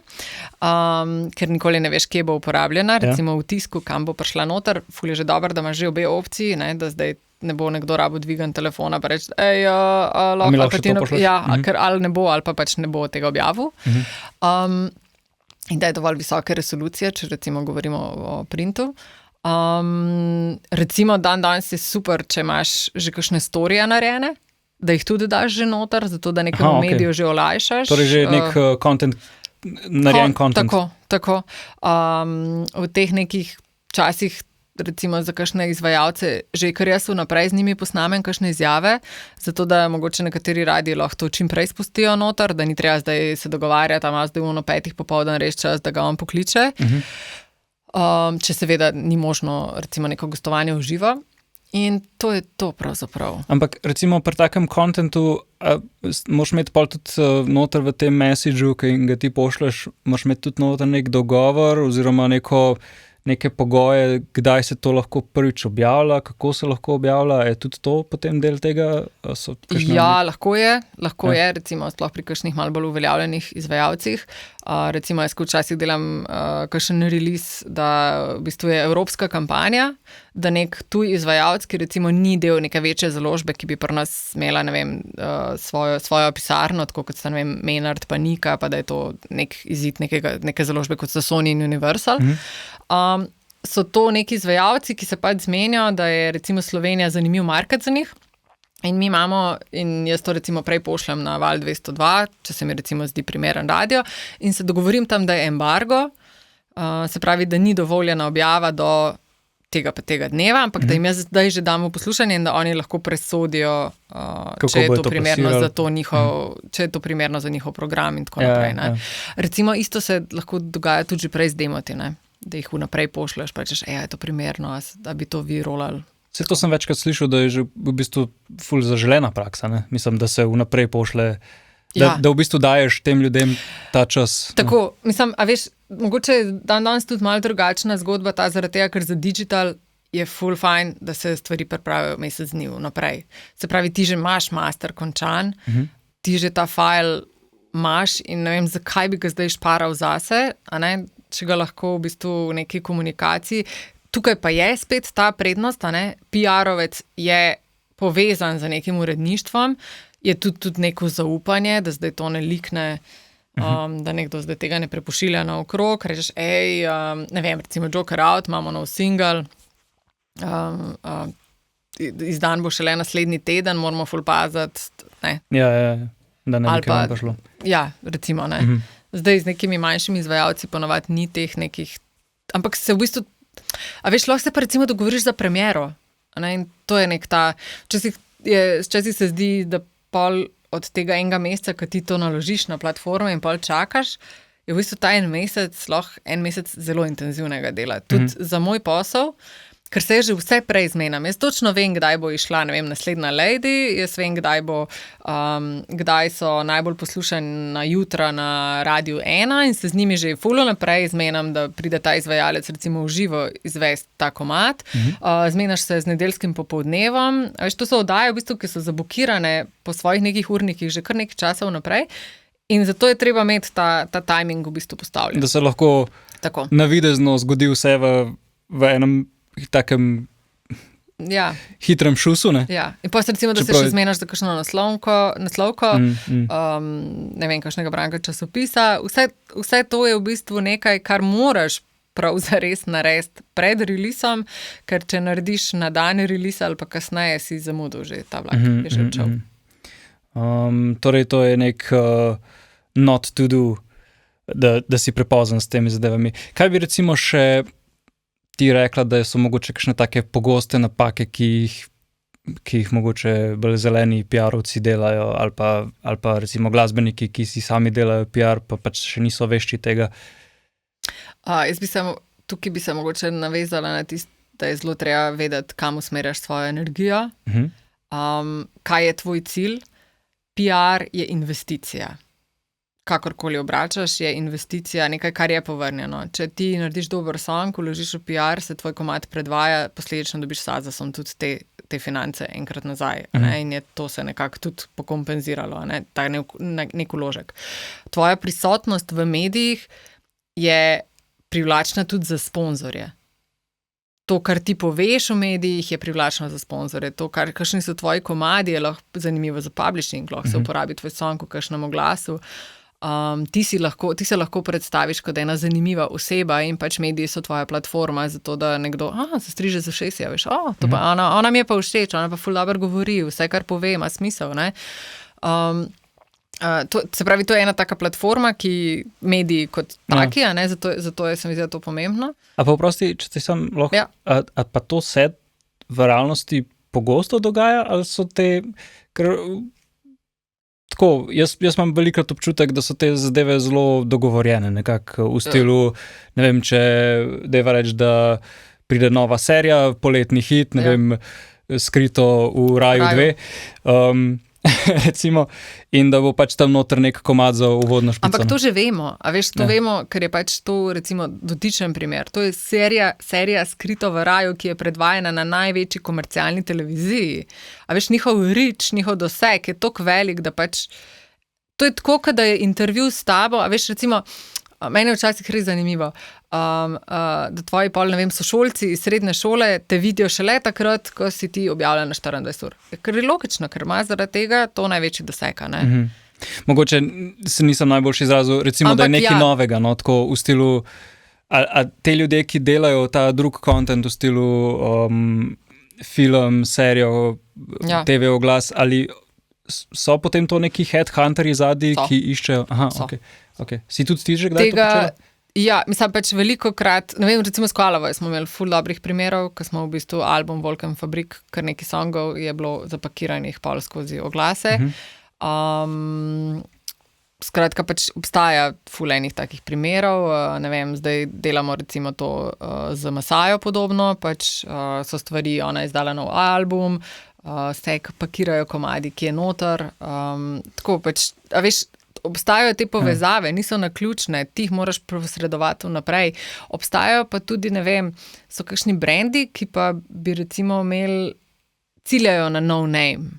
ker nikoli ne veš, kje bo uporabljena, recimo v tisku, kam bo prišla noter, ful je že dobro, da imaš že obe opciji, ne, da zdaj ne bo nekdo rabo dvigan telefona pa reči, lahko še to pošleš? Ker ali ne bo, ali pa pač ne bo tega objavil. In da je dovolj visoke resolucije, če recimo govorimo o printu. Recimo danes je super, če imaš že kakšne storije narejene, da jih tudi daš že noter, zato da nekemu mediju že olajšaš. Torej že nek narejen content. Tako. V teh nekih časih recimo za kakšne izvajalce, že kar jaz vnaprej z njimi posnamem kakšne izjave, zato da mogoče nekateri radiji lahko to čim prej spustijo noter, da ni treba zdaj se dogovarjati, a ima zdaj v 5 popoldan res čas, da ga on pokliče. Če seveda ni možno recimo neko gostovanje v živo. In to je to pravzaprav. Ampak recimo pri takem kontentu moraš imeti pol tudi noter v tem messageu, ki ga ti pošleš, moraš imeti tudi noter nek dogovor oziroma neke pogoje, kdaj se to lahko prvič objavlja, kako se lahko objavlja, je tudi to potem del tega? Lahko je, recimo sploh pri kakšnih malo bolj uveljavljenih izvajalcih. Recimo jaz včasih delam kakšen release, da v bistvu je evropska kampanja, da nek tuj izvajalec, ki recimo ni del neke večje založbe, ki bi pri nas imela, ne vem, svojo pisarno, tako kot sta, ne vem, Maynard pa Nika, pa da je to nek izid neke založbe, kot sta Sony in Universal. So to neki izvajalci, ki se pač zmenijo, da je recimo Slovenija zanimiv market za njih. In mi imamo, in jaz to recimo prej pošljem na Val 202, če se mi recimo zdi primeren radio, in se dogovorim tam, da je embargo, se pravi, da ni dovoljena objava do tega pa tega dneva, ampak da jim jaz zdaj že dam v poslušanje in da oni lahko presodijo, če je to primerno za to če je to primerno za njihov program in tako naprej. Recimo isto se lahko dogaja tudi že prej z demoti, ne? Da jih vnaprej pošleš, pa rečeš, je to primerno, da bi to vi rolali. Vse to sem večkrat slišal, da je že v bistvu ful zaželena praksa, ne? Mislim, da se vnaprej pošle, da v bistvu daješ tem ljudem ta čas. Tako, mislim, a veš, mogoče je danes tudi malo drugačna zgodba ta zaradi tega, ker za digital je ful fajn, da se stvari pripravijo mesec dni vnaprej. Se pravi, ti že imaš master končan, ti že ta file imaš in ne vem, zakaj bi ga zdaj šparal zase, a ne, če ga lahko v bistvu v neki komunikaciji. Tukaj pa je spet ta prednost, a ne, PR-ovec je povezan z nekim uredništvom, je tudi neko zaupanje, da zdaj to ne likne, da nekdo zdaj tega ne prepošilja naokrog, rečeš, ne vem, recimo Joker Out, imamo nov single, izdan bo šele naslednji teden, moramo ful paziti, ne. Da ne bi kaj prišlo. Ja, recimo, ne. Zdaj z nekimi manjšimi izvajalci ponovadi ni teh nekih, ampak se v bistvu, a veš, lahko se pa recimo dogovoriš za premiero, ne, in to je nek ta, včasih se zdi, da pol od tega enega meseca, ko ti to naložiš na platformo in pol čakaš, je v bistvu ta en mesec zelo intenzivnega dela. Tudi za moj posel, ker se že vse prej zmenam. Jaz točno vem, kdaj bo išla, ne vem, naslednja Lady, jaz vem, kdaj so najbolj poslušana jutra na Radiu 1 in se z njimi že full naprej zmenam, da pride ta izvajalec recimo v živo izvesti ta komad. Zmenaš se z nedeljskim popoldnevom. Veš, to so oddaje, v bistvu, ki so zabukirane po svojih nekih urnikih že kar nekaj časa vnaprej. In zato je treba imeti ta timing v bistvu postavljen. Da se lahko navidezno zgodi vse v enem takem hitrem šusu. Ne? Ja. In pa se recimo, da se še zmenaš za kakšno naslovko, ne vem, kakšnega branka časopisa. Vse to je v bistvu nekaj, kar moraš prav zares narediti pred releasom, ker če narediš na dan release ali pa kasneje, si zamudil že ta vlak, je že odšel. Torej, to je nek not to do, da si prepozen s temi zadevami. Kaj bi recimo še ti rekla, da so mogoče kakšne take pogoste napake, ki jih mogoče bolj zeleni PR-ovci delajo, ali pa recimo glasbeniki, ki si sami delajo PR, pa pač še niso vešči tega? Tukaj bi se mogoče navezala na tisto, da je zelo treba vedeti, kam usmerjaš svojo energijo, kaj je tvoj cilj. PR je investicija. Kakorkoli obračaš, je investicija nekaj, kar je povrnjeno. Če ti narediš dober song, vložiš v PR, se tvoj komad predvaja, posledično dobiš sazasom tudi te finance enkrat nazaj. In je to se nekako tudi pokompenziralo, ta nek vložek. Tvoja prisotnost v medijih je privlačna tudi za sponzorje. To, kar ti poveš v medijih, je privlačno za sponzorje. To, kakšni so tvoji komadi, je lahko zanimivo za publishing, lahko se uporabi tvoj song v kakšnem oglasu. Ti se lahko predstaviš kot ena zanimiva oseba in pač mediji so tvoja platforma, zato da nekdo se striže za ušesi, veš, ona mi je pa všeč, ona pa ful dobro govori, vse, kar pove, ima smisel, ne. Se pravi, to je ena taka platforma, ki mediji kot taki, zato je se mi zdi, da to pomembno. A pa vprosti, če ti sam lahko, a pa to se v realnosti pogosto dogaja, ali so te, ker tako, jaz imam velikrat občutek, da so te zadeve zelo dogovorjene, nekako v stilu, ne vem, če deva reči, da pride nova serija, poletni hit, ne vem, Skrito v Raju 2, recimo, in da bo pač tam noter nek komad za uvodno špico. Ampak to že vemo, a veš, vemo, ker je pač to recimo dotičen primer. To je serija Skrito v Raju, ki je predvajana na največji komercialni televiziji. A veš, njihov reach, njihov doseg je toliko velik, da pač to je tako, kot da je intervju s tabo, a veš, recimo, meni je včasih res zanimivo, da tvoji sošolci iz srednje šole te vidijo šele takrat, ko si ti objavljen na 24 ur. Ker je logično, ker ima zaradi tega to največji doseg, ne? Mogoče se nisem najboljši izrazil, recimo, da je nekaj novega, no, tako v stilu, a te ljudje, ki delajo ta drug content v stilu film, serijo, TV oglas, ali so potem to neki headhunterji zadnji, ki iščejo? Okay. Si tudi ti že kdaj to počela? Ja, mislim pač velikokrat, ne vem, recimo s Kvalavo smo imeli ful dobrih primerov, ko smo v bistvu album Volkan Fabrik, kar nekaj songov je bilo zapakiranih pol skozi oglase. Skratka, pač obstaja ful enih takih primerov, ne vem, zdaj delamo recimo to z Masajo podobno, pač so stvari, ona je izdala nov album, se pakirajo komadi, ki je noter, tako pač, a veš, obstajajo te povezave, niso naključne, ti jih moraš posredovati vnaprej. Obstajajo pa tudi, ne vem, so kakšni brendi, ki pa bi recimo imeli, ciljajo na no name.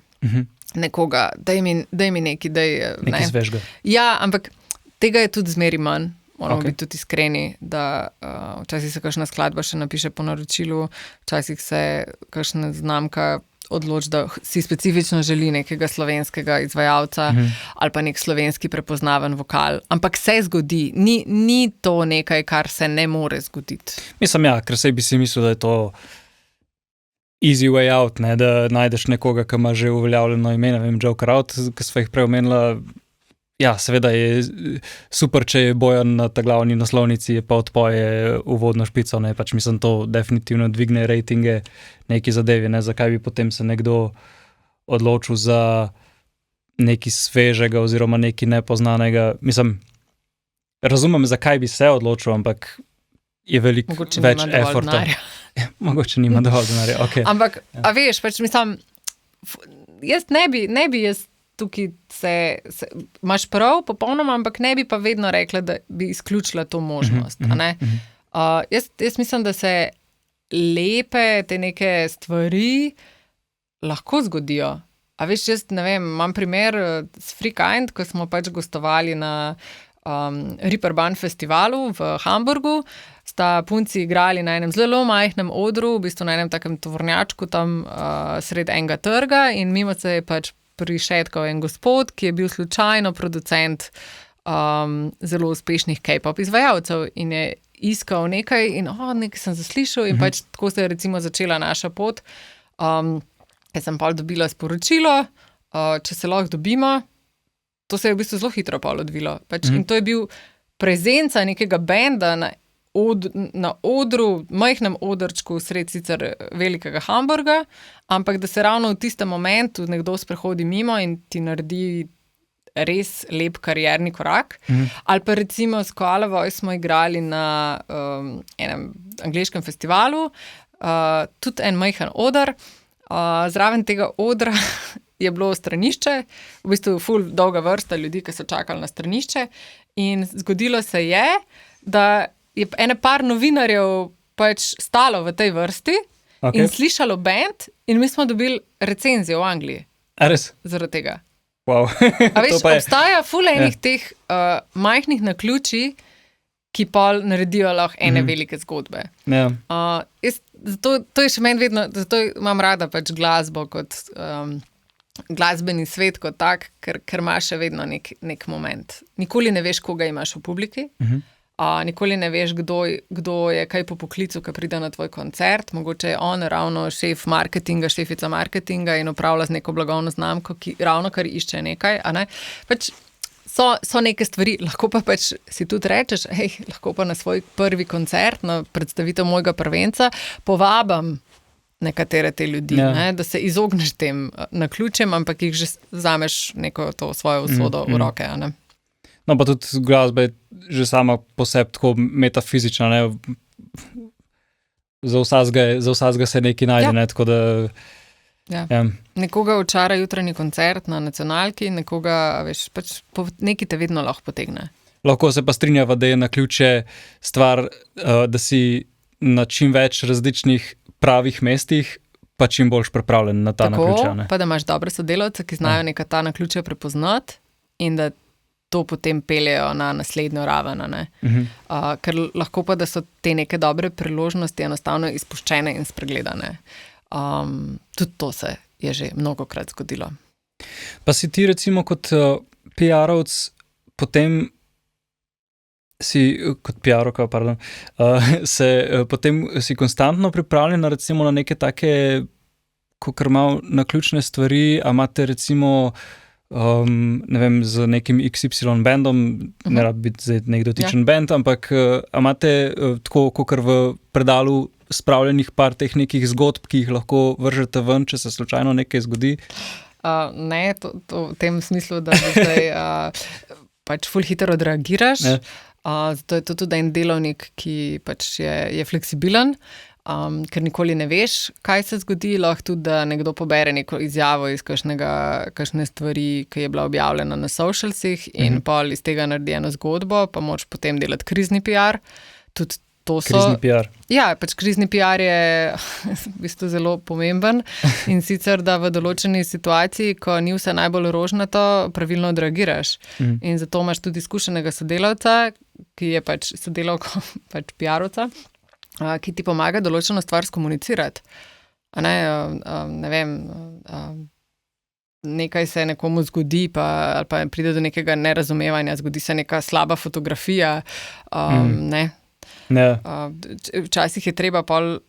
Nekoga, daj mi neki, nekaj svežga. Ja, ampak tega je tudi zmeri manj, moramo biti tudi iskreni, da včasih se kakšna skladba še napiše po naročilu, včasih se kakšna znamka odloči, da si specifično želi nekega slovenskega izvajalca ali pa nek slovenski prepoznaven vokal. Ampak se zgodi. Ni to nekaj, kar se ne more zgoditi. Mislim, ker sej bi si mislil, da je to easy way out, ne, da najdeš nekoga, ki ima že uveljavljeno ime, ne vem, Joker Out, ki sva jih prej omenila. Ja, seveda je super, če je Bojan na ta glavni naslovnici, pa odpoje uvodno špico, ne, pač mislim, to definitivno dvigne rejtinge neki zadevi, ne, zakaj bi potem se nekdo odločil za nekaj svežega oziroma nekaj nepoznanega. Mislim, razumem, zakaj bi se odločil, ampak je veliko več efforta. Mogoče nima dovolj denarja, ok. Ampak, a veš, pač mislim, jaz ne bi jaz tukaj imaš prav popolnoma, ampak ne bi pa vedno rekla, da bi izključila to možnost, a ne? Jaz mislim, da se lepe te neke stvari lahko zgodijo. A veš, jaz ne vem, imam primer s Free Kind, ko smo pač gostovali na Reeperbahn festivalu v Hamburgu, sta punci igrali na enem zelo majhnem odru, v bistvu na enem takem tovornjačku tam sred enega trga in mimo se je pač prišetkal en gospod, ki je bil slučajno producent zelo uspešnih K-pop izvajalcev in je iskal nekaj in nekaj sem zaslišal in pač tako se je recimo začela naša pot. Jaz sem pa dobila sporočilo, če se lahko dobimo. To se je v bistvu zelo hitro pol odvilo. Pač, in to je bil prezenca nekega benda na odru, majhnem odrčku sred sicer velikega Hamburga, ampak da se ravno v tistem momentu nekdo sprehodi mimo in ti naredi res lep karierni korak. Ali pa recimo s Koala Voice smo igrali na enem angleškem festivalu, tudi en majhen oder. Zraven tega odra je bilo stranišče, v bistvu ful dolga vrsta ljudi, ki so čakali na stranišče in zgodilo se je, da je ene par novinarjev pač stalo v tej vrsti in slišalo band in mi smo dobili recenzijo v Angliji. A res? Zaradi tega. Wow. A veš, obstaja ful enih teh majhnih naključij, ki pol naredijo lahko ene velike zgodbe. To je še meni vedno, zato imam rada pač glasbo kot glasbeni svet kot tak, ker imaš še vedno nek moment. Nikoli ne veš, koga imaš v publiki, nikoli ne veš, kdo je kaj po poklicu, ki pride na tvoj koncert, mogoče je on ravno šef marketinga, šefica marketinga in upravlja z neko blagovno znamko, ki ravno kar išče nekaj, a ne? Pač so neke stvari, lahko pa pač si tudi rečeš, lahko pa na svoj prvi koncert, na predstavitev mojega prvenca, povabim nekatere te ljudi, da se izogneš tem naključjem, ampak jih že vzameš neko to svojo usodo v roke, a ne? No, pa tudi glasba je že sama po sebi tako metafizična, ne? Za vsakega se nekaj najde, ne? Tako da... Nekoga očara jutranji koncert na nacionalki, nekoga, veš, pač nekaj te vedno lahko potegne. Lahko se pa strinjava, da je naključje stvar, da si na čim več različnih pravih mestih, pa čim boljš pripravljen na ta naključja. Tako, pa da imaš dobre sodelavce, ki znajo neka ta naključja prepoznati in da to potem peljejo na naslednjo raven, ne? Ker lahko pa, da so te neke dobre priložnosti enostavno izpuščene in spregledane. Tudi to se je že mnogokrat zgodilo. Pa si ti recimo kot PR-ovc potem kot PR-ovka, potem si konstantno pripravljena recimo na neke take, kakor malo naključne stvari, a imate recimo ne vem, z nekim XY bandom, ne rabi biti zdaj nek dotičen band, ampak a imate tako, kakor v predalu spravljenih par teh nekih zgodb, ki jih lahko vržete ven, če se slučajno nekaj zgodi? Ne, to v tem smislu, da zdaj pač ful hitro odreagiraš. Zato je to tudi en delovnik, ki pač je fleksibilen, ker nikoli ne veš, kaj se zgodi, lahko tudi, da nekdo pobere neko izjavo iz kakšne stvari, ki je bila objavljena na socialsih in pol iz tega naredi eno zgodbo, pa moraš potem delati krizni PR. Tudi krizni PR. Ja, pač krizni PR je v bistvu zelo pomemben in sicer, da v določeni situaciji, ko ni vse najbolj rožnato, pravilno odreagiraš. In zato imaš tudi izkušenega sodelavca, ki je pač sodelavko pač PR-ovca, ki ti pomaga določeno stvar skomunicirati. Ne vem, nekaj se nekomu zgodi, ali pa pride do nekega nerazumevanja, zgodi se neka slaba fotografija, ne. Včasih je treba pol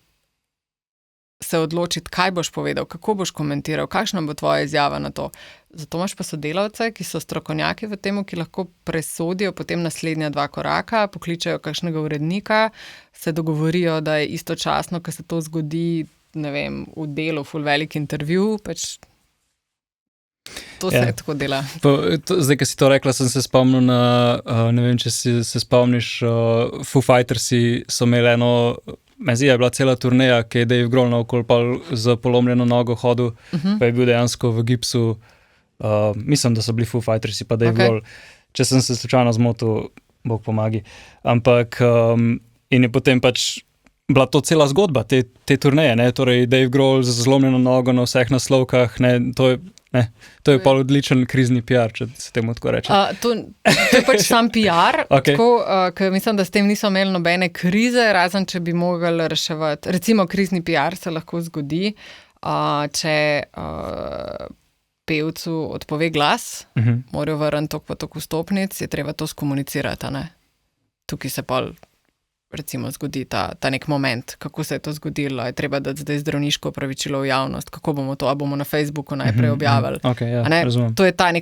se odločiti, kaj boš povedal, kako boš komentiral, kakšna bo tvoja izjava na to. Zato imaš pa sodelavce, ki so strokovnjaki v tem, ki lahko presodijo potem naslednja 2 koraka, pokličejo kakšnega urednika, se dogovorijo, da je istočasno, ko se to zgodi, ne vem, v delu ful velik intervju, pač to se tako dela. Zdaj, ko si to rekla, sem se spomnil na, ne vem, če se spomniš, Foo Fightersi so imeli eno me zdi, je bila cela turneja, ki je Dave Grohl naokoli pa z polomljeno nogo hodil, pa je bil dejansko v gipsu. Mislim, da so bili Foo Fightersi pa Dave Grohl. Če sem se slučajno zmotil, Bog pomagi. Ampak in je potem pač bila to cela zgodba te turneje, ne? Torej Dave Grohl z zlomljeno nogo na vseh naslovkah, to je pa odličen krizni PR, če se temu tako reče. To je pač sam PR, tako, ker mislim, da s tem niso imeli nobene krize, razen če bi mogli reševati. Recimo krizni PR se lahko zgodi, če pevcu odpove glas, morajo vrniti toliko pa toliko vstopnic, je treba to skomunicirati, ne? Tukaj se pol recimo zgodi ta nek moment, kako se je to zgodilo, je treba dati zdaj zdravniško opravičilo v javnost, kako bomo to, a bomo na Facebooku najprej objavili. Razumem. To je ta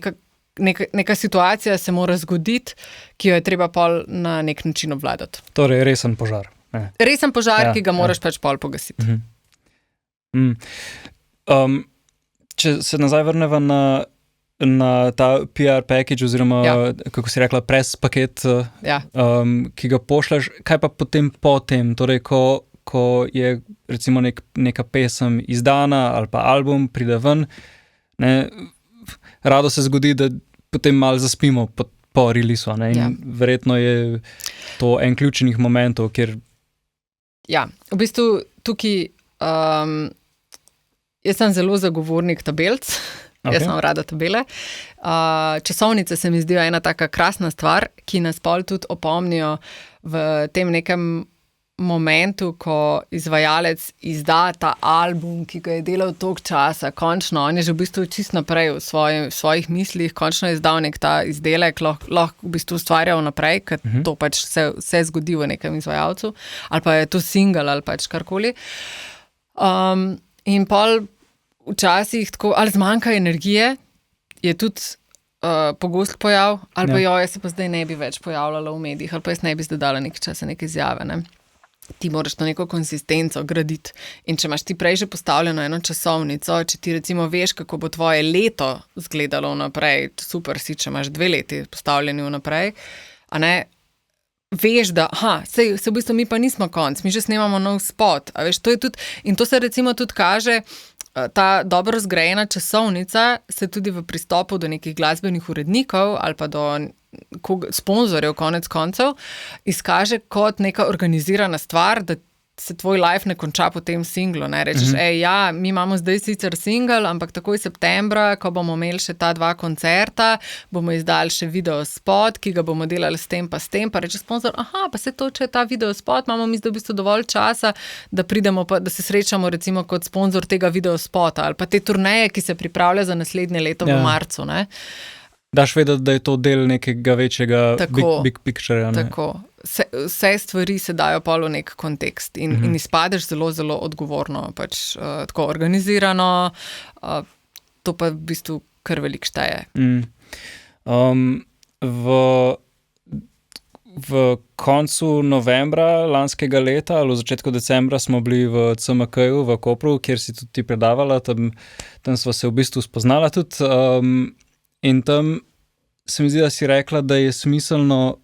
neka situacija se mora zgoditi, ki jo je treba pol na nek način obvladati. Torej resen požar. Resen požar, ki ga moraš pač pol pogasiti. Če se nazaj vrneva na ta PR package oziroma, kako si rekla, press paket, ki ga pošleš, kaj pa potem po tem? Torej, ko je recimo neka pesem izdana ali pa album pride ven, rado se zgodi, da potem malo zaspimo po releasu, in verjetno je to en ključnih momentov, kjer... Ja, v bistvu tukaj jaz sem zelo zagovornik tabelc. Jaz sem rada tabele. Časovnice se mi zdijo ena taka krasna stvar, ki nas pol tudi opomnijo v tem nekem momentu, ko izvajalec izda ta album, ki ga je delal toliko časa, končno, on je že v bistvu čisto naprej v svojih mislih, končno je izdal nek ta izdelek, lahko v bistvu ustvarjal naprej, ker to pač se zgodi v nekem izvajalcu, ali pa je to single, ali pač karkoli. In pol včasih tako, ali zmanjka energije, je tudi pogost pojav, ali pa jaz se pa zdaj ne bi več pojavljala v medijih, ali pa jaz ne bi zdaj dala nekaj časa neke izjave, ne. Ti moraš to neko konsistenco graditi. In če imaš ti prej že postavljeno eno časovnico, če ti recimo veš, kako bo tvoje leto izgledalo vnaprej, super si, če imaš 2 leti postavljeni vnaprej, a ne, veš, da, sej v bistvu mi pa nismo konc, mi že snemamo nov spot, a veš, to je tudi, in to se recimo tudi kaže, ta dobro zgrajena časovnica se tudi v pristopu do nekih glasbenih urednikov ali pa do sponzorjev konec koncev izkaže kot neka organizirana stvar, da se tvoj life ne konča po tem singlu, ne rečeš, mi imamo zdaj sicer single, ampak takoj septembra, ko bomo imeli še ta 2 koncerta, bomo izdali še video spot, ki ga bomo delali s tem, pa reče sponzor, pa se to, če je ta video spot, imamo mi zdaj v bistvu dovolj časa, da pridemo, da se srečamo recimo kot sponzor tega video spota, ali pa te turneje, ki se pripravlja za naslednje leto v marcu, ne. Daš vedeti, da je to del nekega večjega big picture. Tako. Vse stvari se dajo pol v nek kontekst in izpadeš zelo, zelo odgovorno, pač tako organizirano, to pa v bistvu kar veliko šteje. V koncu novembra lanskega leta ali v začetku decembra smo bili v CMK-ju v Kopru, kjer si tudi ti predavala, tam sva se v bistvu spoznala tudi. In tam se mi zdi, da si rekla, da je smiselno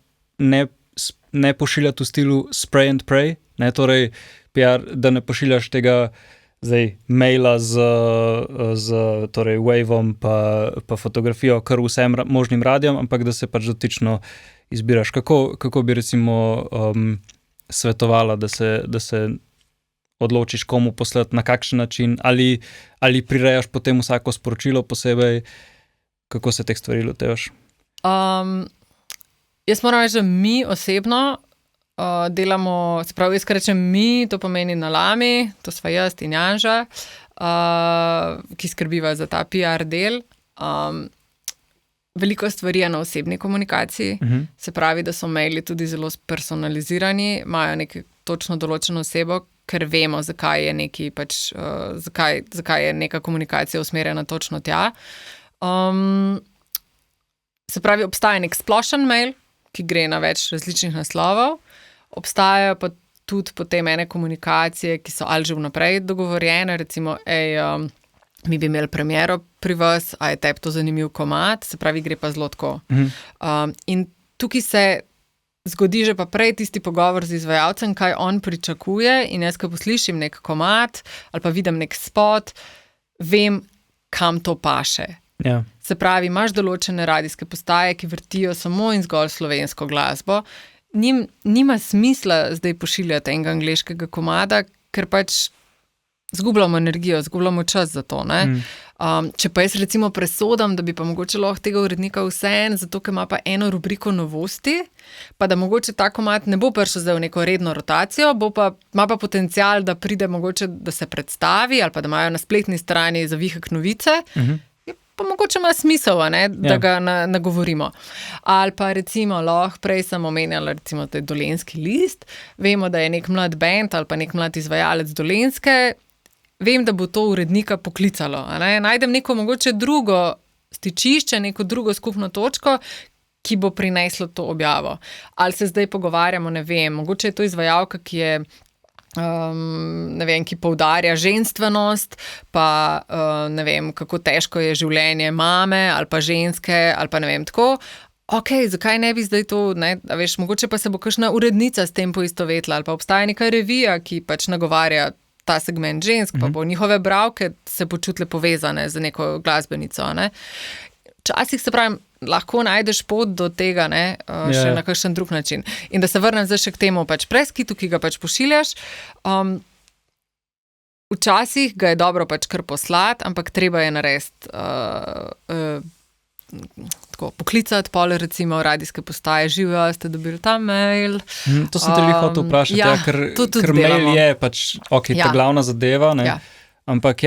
ne pošiljati v stilu spray and pray, ne, torej PR, da ne pošiljaš tega zdaj maila z torej waveom pa fotografijo kar vsem možnim radijam, ampak da se pač dotično izbiraš. Kako bi recimo svetovala, da se odločiš, komu poslati, na kakšen način, ali prirejaš potem vsako sporočilo posebej, kako se teh stvari lotevaš? Jaz moram reči, da mi osebno delamo, se pravi, jaz rečem mi, to pomeni na Lami, to sva jaz in Janža, ki skrbiva za ta PR del. Veliko stvari je na osebni komunikaciji, se pravi, da so maili tudi zelo personalizirani, imajo neko točno določeno osebo, ker vemo, zakaj je neki pač, zakaj je neka komunikacija usmerjena točno tja. Se pravi, obstaja nek splošen mail, ki gre na več različnih naslovov, obstajajo pa tudi potem ene komunikacije, ki so ali že vnaprej dogovorjene, recimo, mi bi imeli premiero pri vas, a je tebi to zanimiv komad, se pravi, gre pa zelo tako. In tukaj se zgodi že pa prej tisti pogovor z izvajalcem, kaj on pričakuje in jaz, ko poslišim nek komad ali pa vidim nek spot, vem, kam to paše. Ja. Se pravi, imaš določene radijske postaje, ki vrtijo samo in zgolj slovensko glasbo. Nima smisla zdaj pošiljati enega angleškega komada, ker pač zgubljamo energijo, zgubljamo čas za to. Če pa jaz recimo presodam, da bi pa mogoče lahko tega urednika vseeno, zato ker ima pa eno rubriko novosti, pa da mogoče ta komad ne bo prišel zdaj v neko redno rotacijo, ima pa potencial, da pride mogoče, da se predstavi ali pa da imajo na spletni strani zavihek novice, pa mogoče ima smisel, da ga nagovorimo. Ali pa recimo, prej sem omenjala recimo te Dolenjski list, vemo, da je nek mlad band ali pa nek mlad izvajalec Dolenjske, vem, da bo to urednika poklicalo. Najdem neko mogoče drugo stičišče, neko drugo skupno točko, ki bo prineslo to objavo. Ali se zdaj pogovarjamo, ne vem, mogoče je to izvajalka, ki je ki poudarja ženstvenost, pa ne vem, kako težko je življenje mame ali pa ženske, ali pa ne vem, tako. Ok, zakaj ne bi zdaj to, veš, mogoče pa se bo kakšna urednica s tem poistovetila, ali pa obstaja neka revija, ki pač nagovarja ta segment žensk, pa bo njihove bralke se počutile povezane z neko glasbenico. Včasih se pravim, lahko najdeš pot do tega, še na kakšen drug način. In da se vrnem zdaj še k temu pač preskitu, ki ga pač pošiljaš. Včasih ga je dobro pač kar poslati, ampak treba je narediti tako, poklicati pol recimo radijske postaje, živijo, ste dobili ta mail. To sem te hotel vprašati, ker mail je pač, ta glavna zadeva, ampak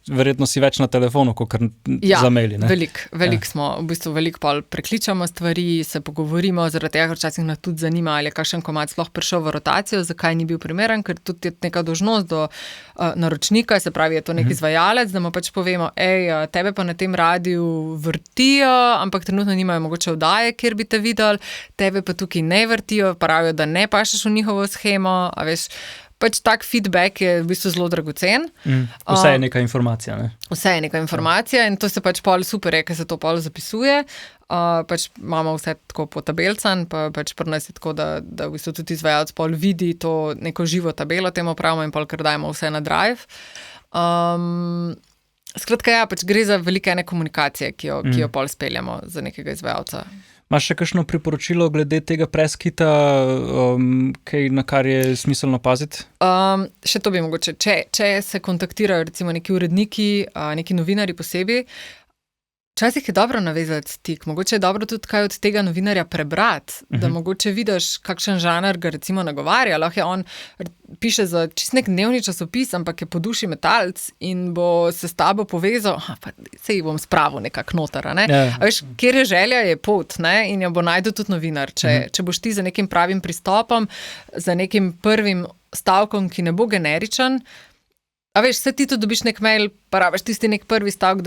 verjetno si več na telefonu, kot za maili. Veliko smo, v bistvu veliko pol prekličamo stvari, se pogovorimo, zaradi tega včasih nas tudi zanima, ali je kakšen komad sploh prišel v rotacijo, zakaj ni bil primeren, ker tudi je neka dolžnost do naročnika, se pravi, je to nek izvajalec, da mu pač povemo, tebe pa na tem radiju vrtijo, ampak trenutno nimajo mogoče oddaje, kjer bi te videli, tebe pa tukaj ne vrtijo, pravijo, da ne pašeš v njihovo shemo, a veš, pač tak feedback je v bistvu zelo dragocen. Vse je neka informacija, ne? Vse je neka informacija in to se pač pol super je, ker se to pol zapisuje. Pač imamo vse tako po tabelcan, pa pač pri nas je tako, da v bistvu tudi izvajalec pol vidi to neko živo tabelo, temu pravimo in pol kar dajemo vse na drive. Skratka, pač gre za velike ene komunikacije, ki jo pol speljamo za nekega izvajalca. Imaš še kakšno priporočilo glede tega preskita, na kar je smiselno paziti? Še to bi mogoče. Če se kontaktirajo recimo neki uredniki, neki novinarji posebej, včasih je dobro navezati stik, mogoče je dobro tudi kaj od tega novinarja prebrati, da mogoče vidiš, kakšen žanr ga recimo nagovarja. Lahko je on piše za čist nek dnevni časopis, ampak je po duši metalc in bo se s tabo povezal, pa se jih bom spravil nekako noter. A veš, kjer je želja, je pot, in jo bo najdel tudi novinar. Če boš ti za nekim pravim pristopom, za nekim prvim stavkom, ki ne bo generičen, a veš, se ti tudi dobiš nek mail, pa rabiš tisti nek prvi stavek,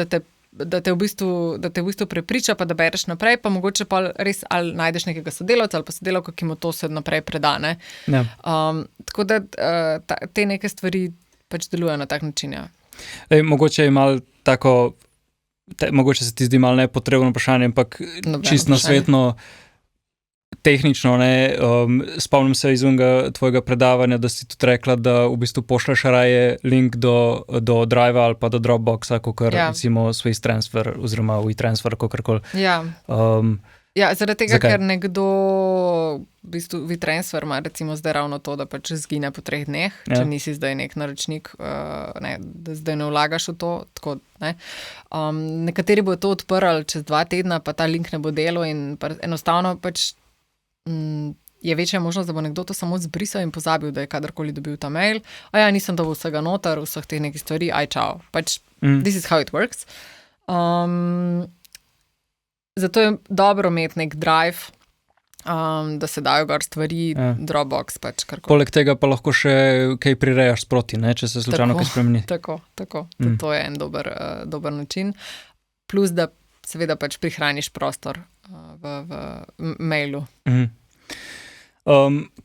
da te v bistvu prepriča, pa da bereš naprej, pa mogoče pa res ali najdeš nekega sodelavca ali pa sodelavka, ki mu to se naprej predane. Tako da te neke stvari pač delujejo na tak način. Mogoče je malo tako, mogoče se ti zdi malo nepotrebno vprašanje, ampak čisto nasvetno, tehnično, spomnim se iz tvojega predavanja, da si tudi rekla, da v bistvu pošleš raje link do Drive ali pa do Dropboxa, kakor recimo Swiss Transfer oziroma WeTransfer, kakorkoli. Zaradi tega, ker nekdo v bistvu WeTransfer ima recimo zdaj ravno to, da pač zgine po 3 dneh, če nisi zdaj nek naročnik, da zdaj ne vlagaš v to, tako, nekateri bodo to odprli čez 2 tedna, pa ta link ne bo delal in enostavno pač je večja možnost, da bo nekdo to samo zbrisal in pozabil, da je kadarkoli dobil ta mail. Nisem dobil vsega noter, vseh teh nekih stvari, čau. Pač, this is how it works. Zato je dobro imeti nek drive, da se dajo gor stvari, Dropbox, pač karkoli. Poleg tega pa lahko še kaj prirejaš sproti, če se slučajno kaj spremeni. Tako. To je en dober način. Plus, da seveda pač prihraniš prostor v mailu.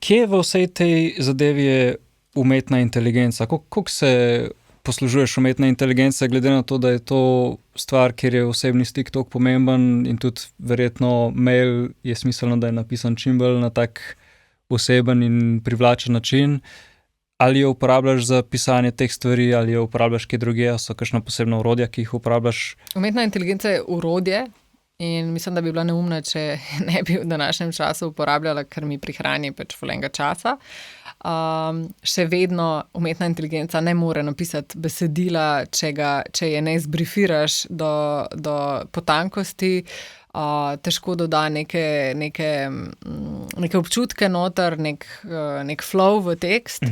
Kje v vsej tej zadevi je umetna inteligenca? Koliko se poslužuješ umetne inteligence, glede na to, da je to stvar, kjer je osebni stik toliko pomemben in tudi verjetno mail je smiselno, da je napisan čim bolj na tak oseben in privlačen način. Ali jo uporabljaš za pisanje teh stvari, ali jo uporabljaš kje drugje, so kakšna posebna orodja, ki jih uporabljaš? Umetna inteligenca je orodje in mislim, da bi bila neumna, če ne bi v današnjem času uporabljala, ker mi prihrani pač fulenga časa. Še vedno umetna inteligenca ne more napisati besedila, če je ne zbrifiraš do potankosti. Težko doda neke občutke noter, nek flow v tekst.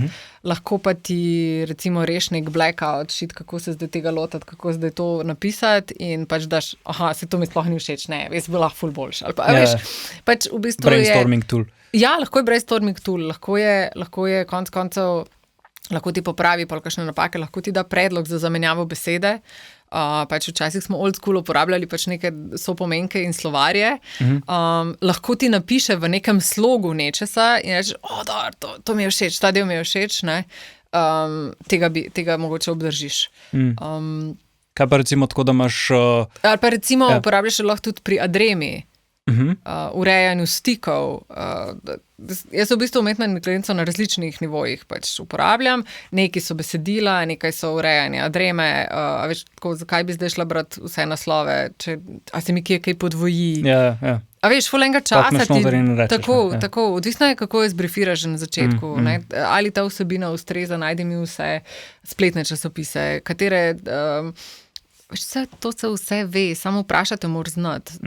Lahko pa ti recimo reš nek blackout, kako se zdaj tega lotati, kako zdaj to napisati in pač daš, se to mi sploh ni všeč, ne, jaz bi lahko ful boljši. Ali pa, veš, pač v bistvu brainstorming tool. Ja, lahko je brainstorming tool, lahko je konec koncev, lahko ti popravi pol kakšne napake, lahko ti da predlog za zamenjavo besede. Pač včasih smo old school uporabljali pač neke sopomenke in slovarje. Lahko ti napiše v nekem slogu nečesa in rečeš, to mi je všeč, ta del mi je všeč, ne? Tega mogoče obdržiš. Kaj pa recimo tako, da imaš... Ali pa recimo uporabljaš lahko tudi pri adremi. Urejanju stikov. Jaz v bistvu umetno inteligenco na različnih nivojih pač uporabljam. Nekaj so besedila, nekaj so urejanje adreme. Veš, tako, zakaj bi zdaj šla brati vse naslove, a se mi kaj podvoji? Ja. A veš, fulenga časa ti... Rečeš, tako, odvisno je, kako jo zbrifiraš na začetku. Ne? Ali ta vsebina ustreza, najdi mi vse spletne časopise, katere... Vse ve, samo vprašate moraš znati.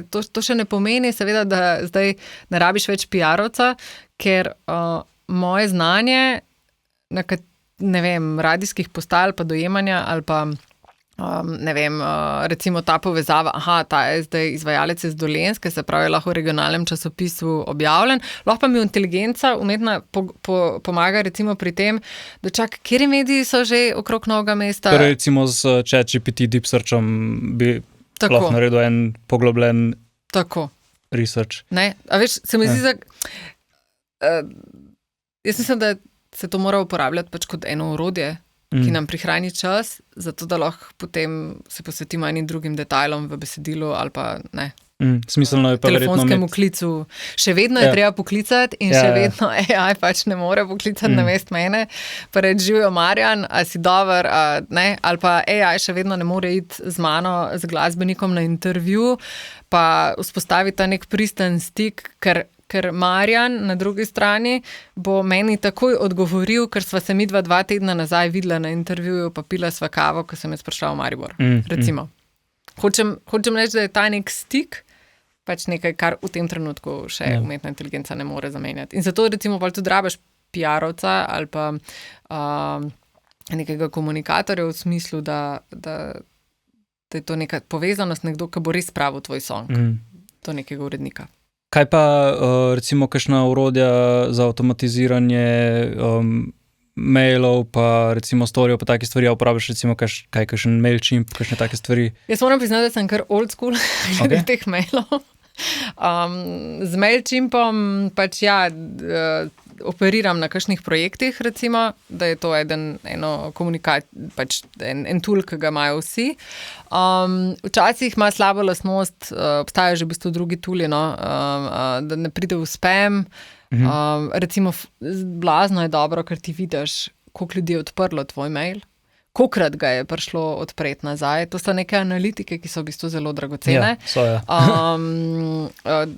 To še ne pomeni, seveda, da zdaj ne rabiš več PR-ovca, ker moje znanje na radijskih postaj ali pa dojemanja ali pa recimo ta povezava, ta je zdaj izvajalec iz Dolenjske, se pravi, lahko v regionalnem časopisu objavljen. Lahko pa mi inteligenca umetna pomaga recimo pri tem, da kateri mediji so že okrog Novega mesta. Torej recimo z ChatGPT Deep Searchom bi lahko naredil en poglobljen research. Ne? A veš, se mi zdi, jaz mislim, da se to mora uporabljati pač kot eno orodje, ki nam prihrani čas, zato da lahko potem se posvetimo enim drugim detajlom v besedilu ali pa ne. Smiselno je pa telefonskemu klicu. Še vedno je treba poklicati in še vedno AI pač ne more poklicati namesto mene. Pa reči, živijo Marjan, a si dober, ali pa AI še vedno ne more iti z mano, z glasbenikom na intervju, pa vzpostaviti ta nek pristen stik, ker Marjan na drugi strani bo meni takoj odgovoril, ker sva se midva 2 tedna nazaj videla na intervjuju, pa pila sva kavo, ko sem jaz prišla v Maribor. Recimo. Hočem reči, da je ta nek stik pač nekaj, kar v tem trenutku še umetna inteligenca ne more zamenjati. In zato recimo pa tudi rabiš PR-ovca ali pa nekega komunikatorja v smislu, da je to neka povezanost, nekdo, ki bo res spravil tvoj song do nekega urednika. Kaj pa recimo kakšna orodja za avtomatiziranje mailov, pa recimo storijo, pa take stvari, uporabljaš recimo kakšen MailChimp, kakšne take stvari? Jaz moram priznati, da sem kar old school glede teh mailov. Z MailChimpom pač operiram na kakšnih projektih, recimo, da je to pač en tool, ki ga imajo vsi. Včasih ima slabo lastnost, obstajajo že v bistvu drugi tooli, da ne pride v spam. Recimo, blazno je dobro, ker ti vidiš, koliko ljudi je odprlo tvoj mail, kolikrat ga je prišlo odpreti nazaj. To so neke analitike, ki so v bistvu zelo dragocene.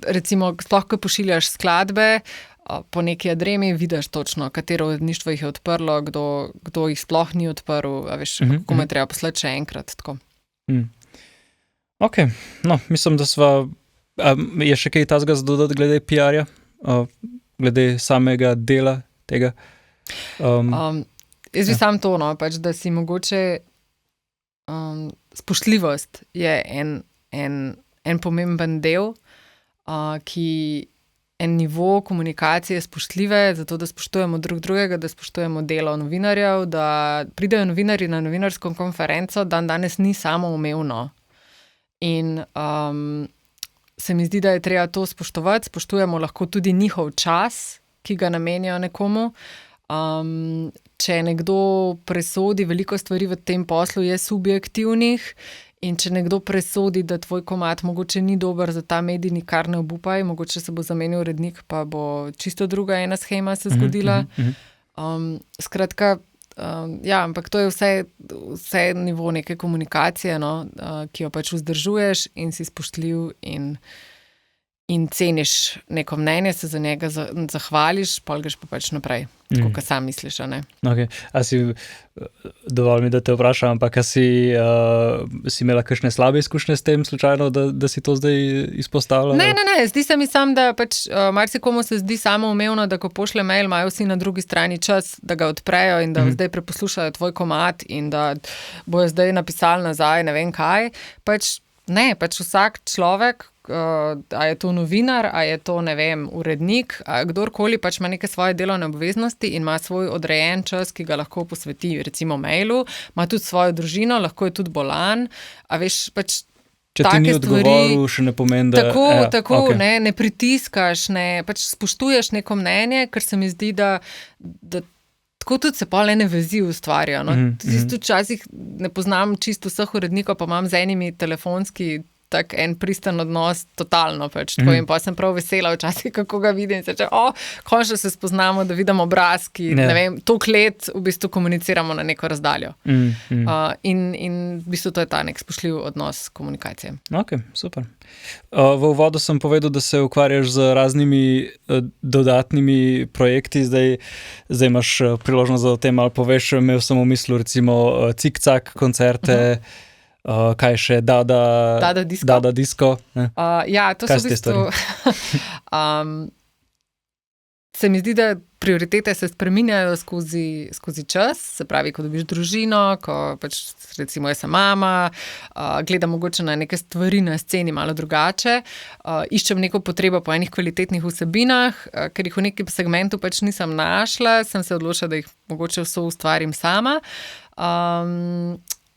Recimo, sploh, ko pošiljaš skladbe, po neki adremi vidiš točno, katero uredništvo jih je odprlo, kdo jih sploh ni odprl, a veš, kako me treba poslati še enkrat. Tako. Ok, no, mislim, da je še kaj tazga za dodati glede PR-ja, glede samega dela tega? Jaz bi sam to, pač, da si mogoče spoštljivost je en pomemben del, ki en nivo komunikacije spoštljive, zato da spoštujemo drug drugega, da spoštujemo delo novinarjev, da pridejo novinarji na novinarsko konferenco, danes ni samoumevno. In se mi zdi, da je treba to spoštovati, spoštujemo lahko tudi njihov čas, ki ga namenijo nekomu. če nekdo presodi, veliko stvari v tem poslu je subjektivnih, in če nekdo presodi, da tvoj komad mogoče ni dober za ta medij, nikar ne obupaj, mogoče se bo zamenil urednik, pa bo čisto druga ena shema se zgodila. Skratka, ampak to je vse nivo neke komunikacije, no, ki jo pač vzdržuješ in si spoštljiv in ceniš neko mnenje, se za njega zahvališ, pol greš pa pač naprej, tako kot sam misliš, a ne. Okay. A si, dovolj mi, da te vprašam, ampak a si imela kakšne slabe izkušnje s tem slučajno, da si to zdaj izpostavila? Ne, zdi se mi sam, da pač marsikomu se zdi samoumevno, da ko pošlje mail, imajo vsi na drugi strani čas, da ga odprejo in da zdaj preposlušajo tvoj komad in da bojo zdaj napisali nazaj, ne vem kaj. Pač vsak človek, a je to novinar, a je to, ne vem, urednik, kdorkoli pač ima neke svoje delovne obveznosti in ima svoj odrejen čas, ki ga lahko posveti recimo mailu, ima tudi svojo družino, lahko je tudi bolan, a veš, pač če ti ni odgovoril, še ne pomeni, da... Tako, okay. Ne pritiskaš, pač spoštuješ neko mnenje, ker se mi zdi, da tako tudi se pol ene vezi ustvarjajo. No? Tudi včasih ne poznam čisto vseh urednikov, pa imam z enimi telefonski tak en pristen odnos, totalno pač. In pa sem prav vesela včasih, kako ga vidim. In se reče, končno se spoznamo, da vidim obraz, ki, ne vem, toliko let v bistvu komuniciramo na neko razdaljo. In v bistvu to je ta nek spoštljiv odnos komunikacije. Ok, super. V uvodu sem povedal, da se ukvarjaš z raznimi dodatnimi projekti. Zdaj imaš priložnost, da o tem malo poveš. Imel sem v mislu recimo Cik-Cak koncerte, kaj še, Dada Disco. To so v bistvu... se mi zdi, da prioritete se spreminjajo skozi čas, se pravi, ko dobiš družino, ko pač recimo jaz sem mama, gledam mogoče na neke stvari na sceni malo drugače, iščem neko potrebo po enih kvalitetnih vsebinah, ker jih v nekem segmentu pač nisem našla, sem se odločila, da jih mogoče vso ustvarim sama.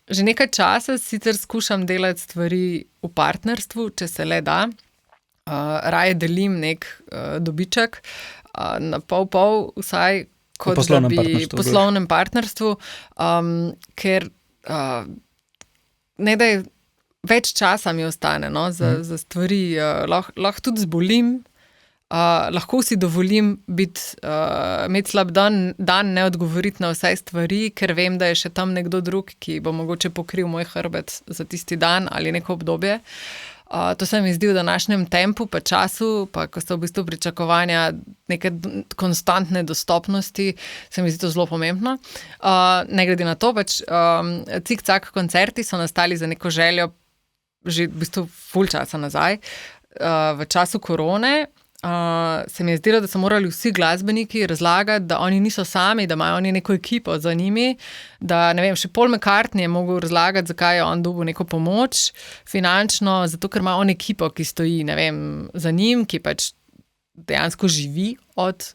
Že nekaj časa sicer skušam delati stvari v partnerstvu, če se le da. Raje delim nek dobiček na pol vsaj, kot da bi poslovnem partnerstvu, ker ne da je več časa mi ostane, no, za stvari, lahko tudi zbolim, lahko si dovolim imeti slab dan, ne odgovoriti na vse stvari, ker vem, da je še tam nekdo drug, ki bo mogoče pokril moj hrbet za tisti dan ali neko obdobje. To se mi zdi v današnjem tempu, pa času, pa ko so v bistvu pričakovanja neke konstantne dostopnosti, se mi zdi to zelo pomembno. Ne glede na to, pač Cik-Cak koncerti so nastali za neko željo že v bistvu ful časa nazaj. V času korone se mi je zdelo, da so morali vsi glasbeniki razlagati, da oni niso sami, da imajo oni neko ekipo za njimi, da, ne vem, še Paul McCartney je mogel razlagati, zakaj je on dobil neko pomoč finančno, zato ker ima on ekipo, ki stoji, ne vem, za njim, ki pač dejansko živi od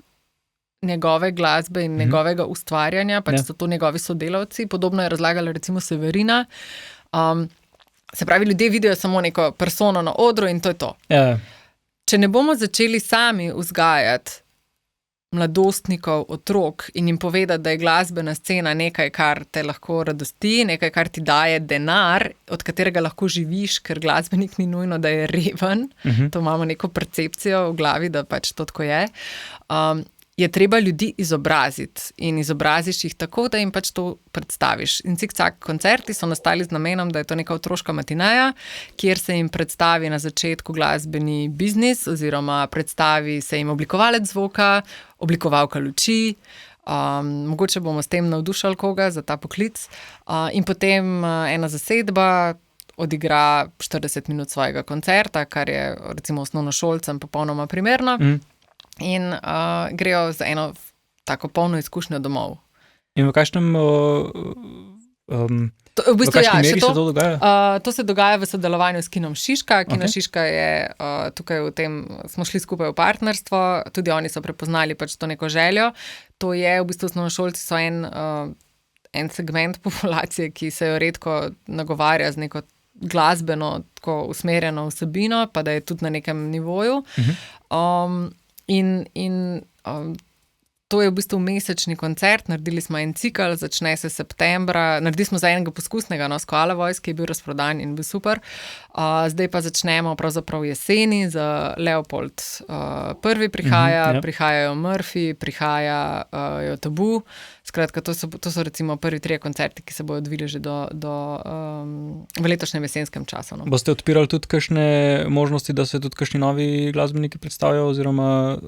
njegove glasbe in njegovega ustvarjanja, pač so to njegovi sodelavci. Podobno je razlagala recimo Severina. Se pravi, ljudje vidijo samo neko persono na odru in to je to. Če ne bomo začeli sami vzgajati mladostnikov, otrok in jim povedati, da je glasbena scena nekaj, kar te lahko radosti, nekaj, kar ti daje denar, od katerega lahko živiš, ker glasbenik ni nujno, da je reven, to imamo neko percepcijo v glavi, da pač to tako je, je treba ljudi izobraziti in izobraziš jih tako, da jim pač to predstaviš. In Cik-Cak koncerti so nastali z namenom, da je to neka otroška matineja, kjer se jim predstavi na začetku glasbeni biznis oziroma predstavi se jim oblikovalec zvoka, oblikovalka luči, mogoče bomo s tem navdušali koga za ta poklic, in potem ena zasedba odigra 40 minut svojega koncerta, kar je recimo osnovnošolcem popolnoma primerno. In grejo za eno tako polno izkušnjo domov. In v kakšnem meri se to dogaja? To se dogaja v sodelovanju s Kinom Šiška. Kino Šiška je tukaj v tem, smo šli skupaj v partnerstvo, tudi oni so prepoznali pač to neko željo. To je v bistvu osnovnošolci so en segment populacije, ki se jo redko nagovarja z neko glasbeno tako usmerjeno vsebino, pa da je tudi na nekem nivoju. In to je v bistvu mesečni koncert, naredili smo en cikl, začne se septembra, naredili smo za enega poskusnega, Koala Voice, ki je bil razprodan in bil super. Zdaj pa začnemo pravzaprav jeseni, za Leopold prvi prihaja, prihajajo Murphy, prihajajo Tabu. Skratka, to so recimo prvi 3 koncerti, ki se bodo odvili že v letošnjem jesenskem času. No. Boste odpirali tudi kakšne možnosti, da se tudi kakšni novi glasbeniki predstavijo, oziroma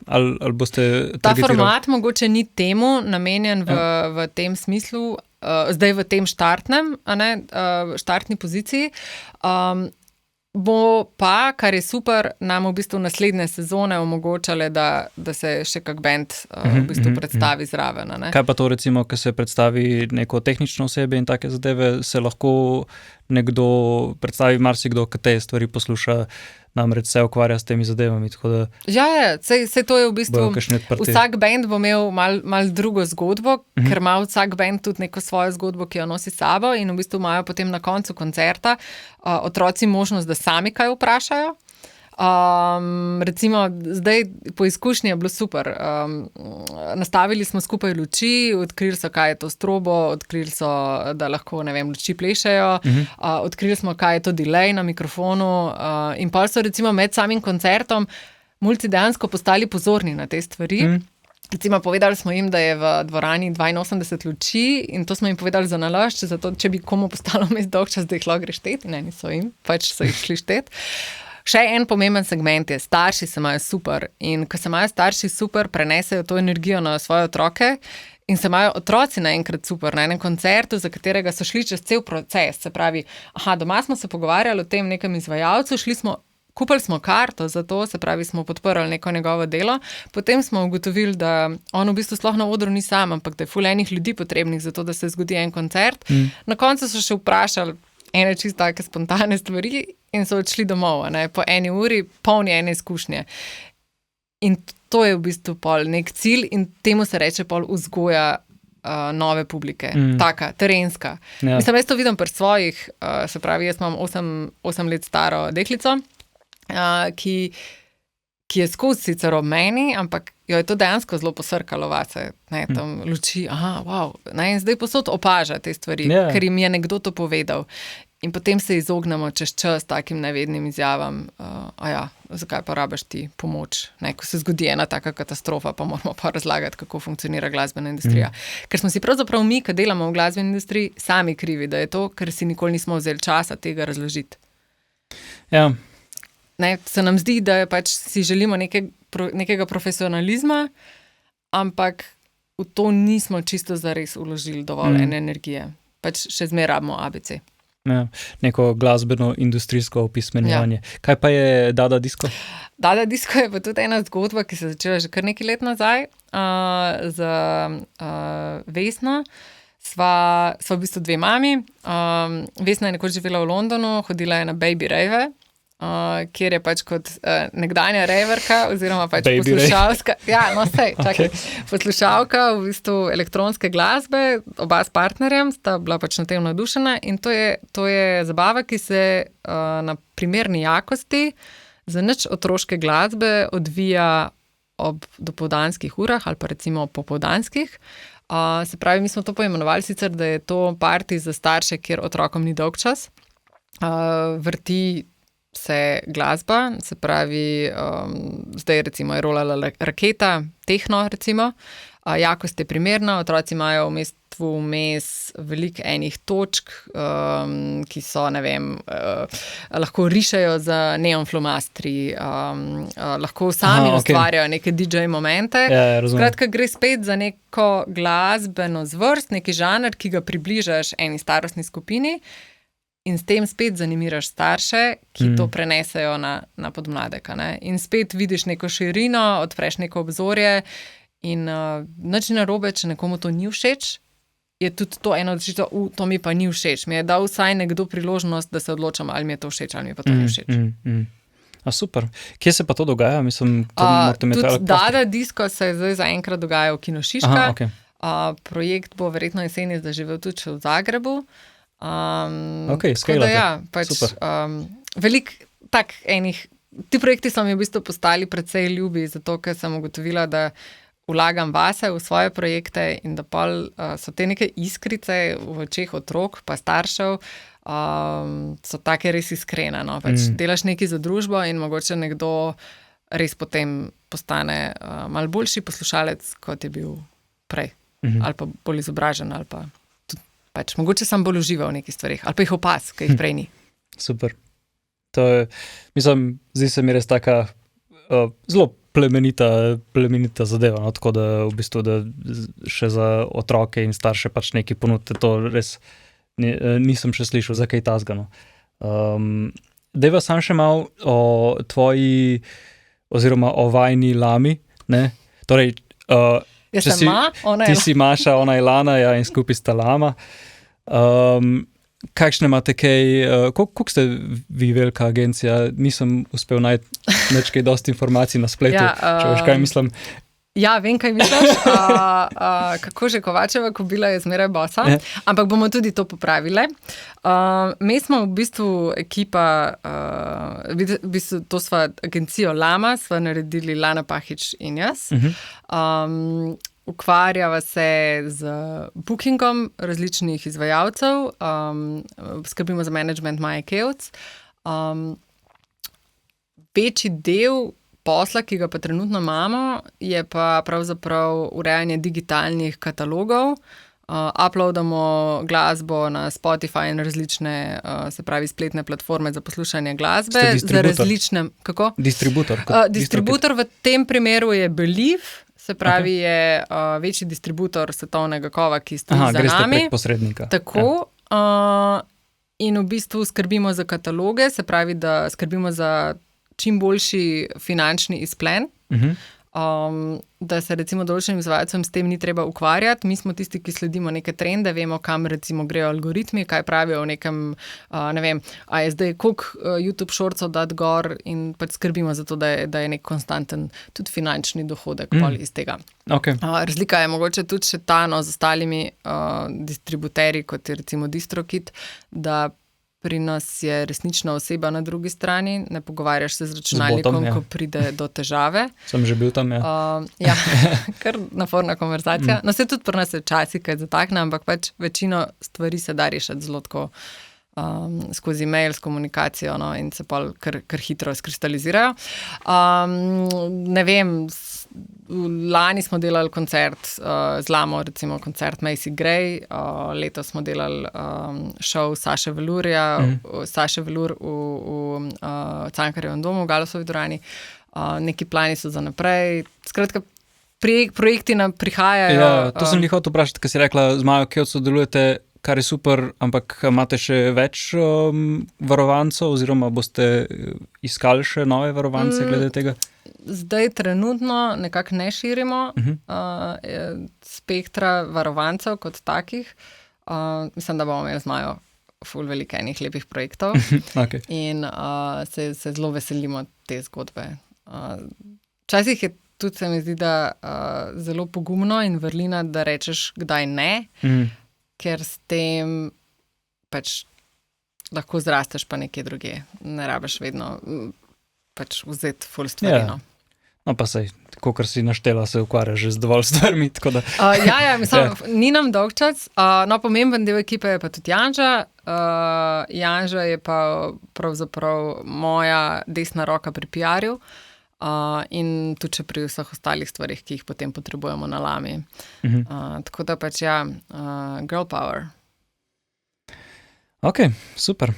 ali boste Ta format mogoče ni temu namenjen v tem smislu, zdaj v tem štartni poziciji. Bo pa, kar je super, nam v bistvu naslednje sezone omogočale, da se še kak band v bistvu predstavi zraven. Kaj pa to recimo, ko se predstavi neko tehnično osebe in take zadeve, se lahko nekdo predstavi, marsikdo, ki te stvari posluša, namreč se ukvarja s temi zadevami. Sej to je v bistvu, vsak band bo imel mal drugo zgodbo, ker ima vsak band tudi neko svojo zgodbo, ki jo nosi s sabo in v bistvu imajo potem na koncu koncerta otroci možnost, da sami kaj vprašajo. Recimo, zdaj po izkušnji je bilo super. Nastavili smo skupaj luči, odkrili so, kaj je to strobo, odkrili so, da lahko, ne vem, luči plešejo, odkrili smo, kaj je to delay na mikrofonu in pa so recimo med samim koncertom mulci dejansko postali pozorni na te stvari. Recimo, povedali smo jim, da je v dvorani 82 luči in to smo jim povedali za nalašč, zato če bi komu postalo vmes dolgčas, da jih lahko greš štet, in eni so jim, pač so jih šli štet. Še en pomemben segment je, starši se imajo super in ko se imajo starši super, prenesejo to energijo na svoje otroke in se imajo otroci naenkrat super na enem koncertu, za katerega so šli čez cel proces. Se pravi, doma smo se pogovarjali o tem nekem izvajalcu, kupili smo karto za to, se pravi, smo podprli neko njegovo delo, potem smo ugotovili, da on v bistvu sploh na odru ni sam, ampak da je ful enih ljudi potrebnih za to, da se zgodi en koncert. Na koncu so še vprašali ene čisto take spontane stvari in so odšli domov, po 1 uri, polni ene izkušnje. In to je v bistvu pol nek cilj in temu se reče pol vzgoja nove publike, taka, terenska. Mislim, jaz to vidim pri svojih, se pravi, jaz imam 8 let staro deklico, ki je skozi sicer ob meni, ampak jo je to dejansko zelo posrkalo vase, tam luči, wow, in zdaj posod opaža te stvari, ker jim je nekdo to povedal. In potem se izognemo čez čas takim nevednim izjavam, zakaj pa rabiš ti pomoč, ko se zgodi ena taka katastrofa, pa moramo pa razlagati, kako funkcionira glasbena industrija. Ker smo si pravzaprav mi, ki delamo v glasbeni industriji, sami krivi, da je to, ker si nikoli nismo vzeli časa tega razložiti. Ja. Se nam zdi, da pač si želimo nekega profesionalizma, ampak v to nismo čisto zares vložili dovolj energije. Pač še zmeraj rabimo ABC. Ja, neko glasbeno industrijsko opismenjevanje. Kaj pa je Dada Disco? Dada Disco je pa tudi ena zgodba, ki se je začela že kar nekaj let nazaj z Vesno. Sva v bistvu 2 mami. Vesna je nekoč živela v Londonu, hodila je na baby rave, kjer je pač kot nekdanja raverka oziroma pač baby poslušalka. Poslušalka v bistvu elektronske glasbe, oba s partnerjem sta bila pač na tem navdušena in to je zabava, ki se na primerni jakosti za nič otroške glasbe odvija ob dopoldanskih urah ali pa recimo popoldanskih. Se pravi, mi smo to poimenovali sicer, da je to party za starše, kjer otrokom ni dolgčas. Vrti se glasba, se pravi, zdaj recimo je rolala Raketa, tehno recimo, jakost je primerna, otroci imajo vmes veliko enih točk, ki so, ne vem, lahko rišejo z neon flomastri, lahko sami ustvarjajo neke DJ momente. Skratka, gre spet za neko glasbeno zvrst, neki žanr, ki ga približaš eni starostni skupini, in s tem spet zanimiraš starše, ki to prenesejo na podmladeka. In spet vidiš neko širino, odpreš neko obzorje in nič narobe, če nekomu to ni všeč, je tudi to eno odločitev, to mi pa ni všeč. Mi je dal vsaj nekdo priložnost, da se odločam, ali mi je to všeč, ali mi pa to ni všeč. Super. Kje se pa to dogaja? Mislim, tudi Dada Disco se zdaj zaenkrat dogaja v Kino Šiška. Projekt bo verjetno jeseni zaživel tudi v Zagrebu. Veliko ti projekti so mi v bistvu postali precej ljubi, zato ker sem ugotovila, da vlagam vase, v svoje projekte in da pol so te neke iskrice v očeh otrok pa staršev, so take res iskrene. No? Pač delaš nekaj za družbo in mogoče nekdo res potem postane malo boljši poslušalec, kot je bil prej. Ali pa bolj izobražen, ali pa tudi, pač mogoče sam bolj uživa v nekih stvarih, ali pa jih opaz, ki jih prej ni. Super. To je, mislim, zdi se mi res taka zelo plemenita zadeva, no? Tako da v bistvu, da še za otroke in starše pač nekaj ponudite, to res nisem še slišal za kaj tazga. No? Dejva sam še malo o tvoji oziroma o vajni Lami, ne? Torej, ti si Maša, ona je Lana, ja, in skupaj sta Lama. Kakšne imate kaj, koliko ste vi velika agencija? Nisem uspel najti nič kaj dosti informacij na spletu, če veš, kaj mislim. Ja, vem, kaj misliš. Kako že Kovačeva kobila je zmeraj bosa, ampak bomo tudi to popravile. Mi smo v bistvu ekipa, v bistvu to sva agencijo Lama, sva naredili Lana Pahič in jaz. Ukvarjava se z bookingom različnih izvajalcev, skrbimo za management Maje Kevc. Večji del posla, ki ga pa trenutno imamo, je pa pravzaprav urejanje digitalnih katalogov. Uploadamo glasbo na Spotify in različne, se pravi, spletne platforme za poslušanje glasbe. Za različne, kako? Distributor. Distributor v tem primeru je Believe, se pravi, je večji distributor svetovnega kova, ki stoji za nami. Greste prek posrednika. Tako. In v bistvu skrbimo za kataloge, se pravi, da skrbimo za čim boljši finančni izplen, da se recimo določenim izvajalcem s tem ni treba ukvarjati. Mi smo tisti, ki sledimo neke trende, vemo, kam recimo grejo algoritmi, kaj pravijo v nekem, ne vem, a je zdaj koliko YouTube shortsov dati gor in pač skrbimo za to, da je nek konstanten tudi finančni dohodek pol iz tega. Okay. Razlika je mogoče tudi še ta, no, z ostalimi distributerji, kot je recimo DistroKid, da pri nas je resnična oseba na drugi strani, ne pogovarjaš se z računalnikom, ko pride do težave. Sem že bil tam, ja, kar naporna konverzacija. No, se tudi pri nas je včasih kaj zatakne, ampak pač večino stvari se da rešiti zelo tako skozi mail, s komunikacijo, no, in se pol kar hitro skristalizirajo. Ne vem, lani smo delali koncert z Lamo, recimo koncert Macy Gray, letos smo delali šov Saše Velurja, Saše Velur v Cankarjevem domu, v Galosovi dvorani. Neki plani so za naprej. Skratka, projekti nam prihajajo. Ja, to sem hotel vprašati, ker si rekla, z Majo Kevc sodelujete, kar je super, ampak imate še več varovancov oziroma boste iskali še nove varovance glede tega? Zdaj trenutno nekako ne širimo spektra varovancev kot takih. Mislim, da bomo imeli z Majo ful veliko enih lepih projektov. Okay. In se zelo veselimo te zgodbe. Včasih je tudi, se mi zdi, da zelo pogumno in vrlina, da rečeš kdaj ne, ker s tem pač lahko zrasteš pa nekje druge. Ne rabiš vedno pač vzeti ful stvari. Ja. No pa sej, kakor si naštela, se ukvarjaš že z dovolj stvarmi, tako da... Ja, mislim, ni nam dolg čas. No, pomemben del ekipe je pa tudi Janža. Janža je pa pravzaprav moja desna roka pri PR-ju. In tudi še pri vseh ostalih stvarih, ki jih potem potrebujemo na Lami. Tako da pač ja, girl power. Ok, super.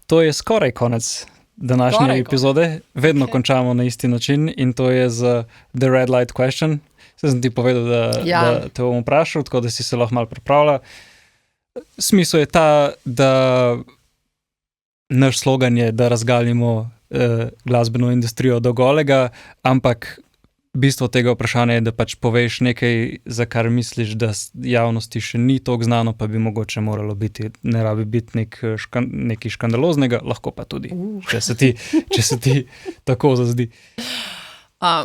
To je skoraj konec današnje epizode. Vedno končamo na isti način in to je z The Red Light Question. Sem ti povedal, da te bom vprašal, tako da si se lahko malo pripravila. Smisel je ta, da naš slogan je, da razgalimo glasbeno industrijo do golega, ampak bistvo tega vprašanja je, da pač poveš nekaj, za kar misliš, da javnosti še ni toliko znano, pa bi mogoče moralo biti, ne rabi biti nekaj škandaloznega, lahko pa tudi, če se ti tako zazdi.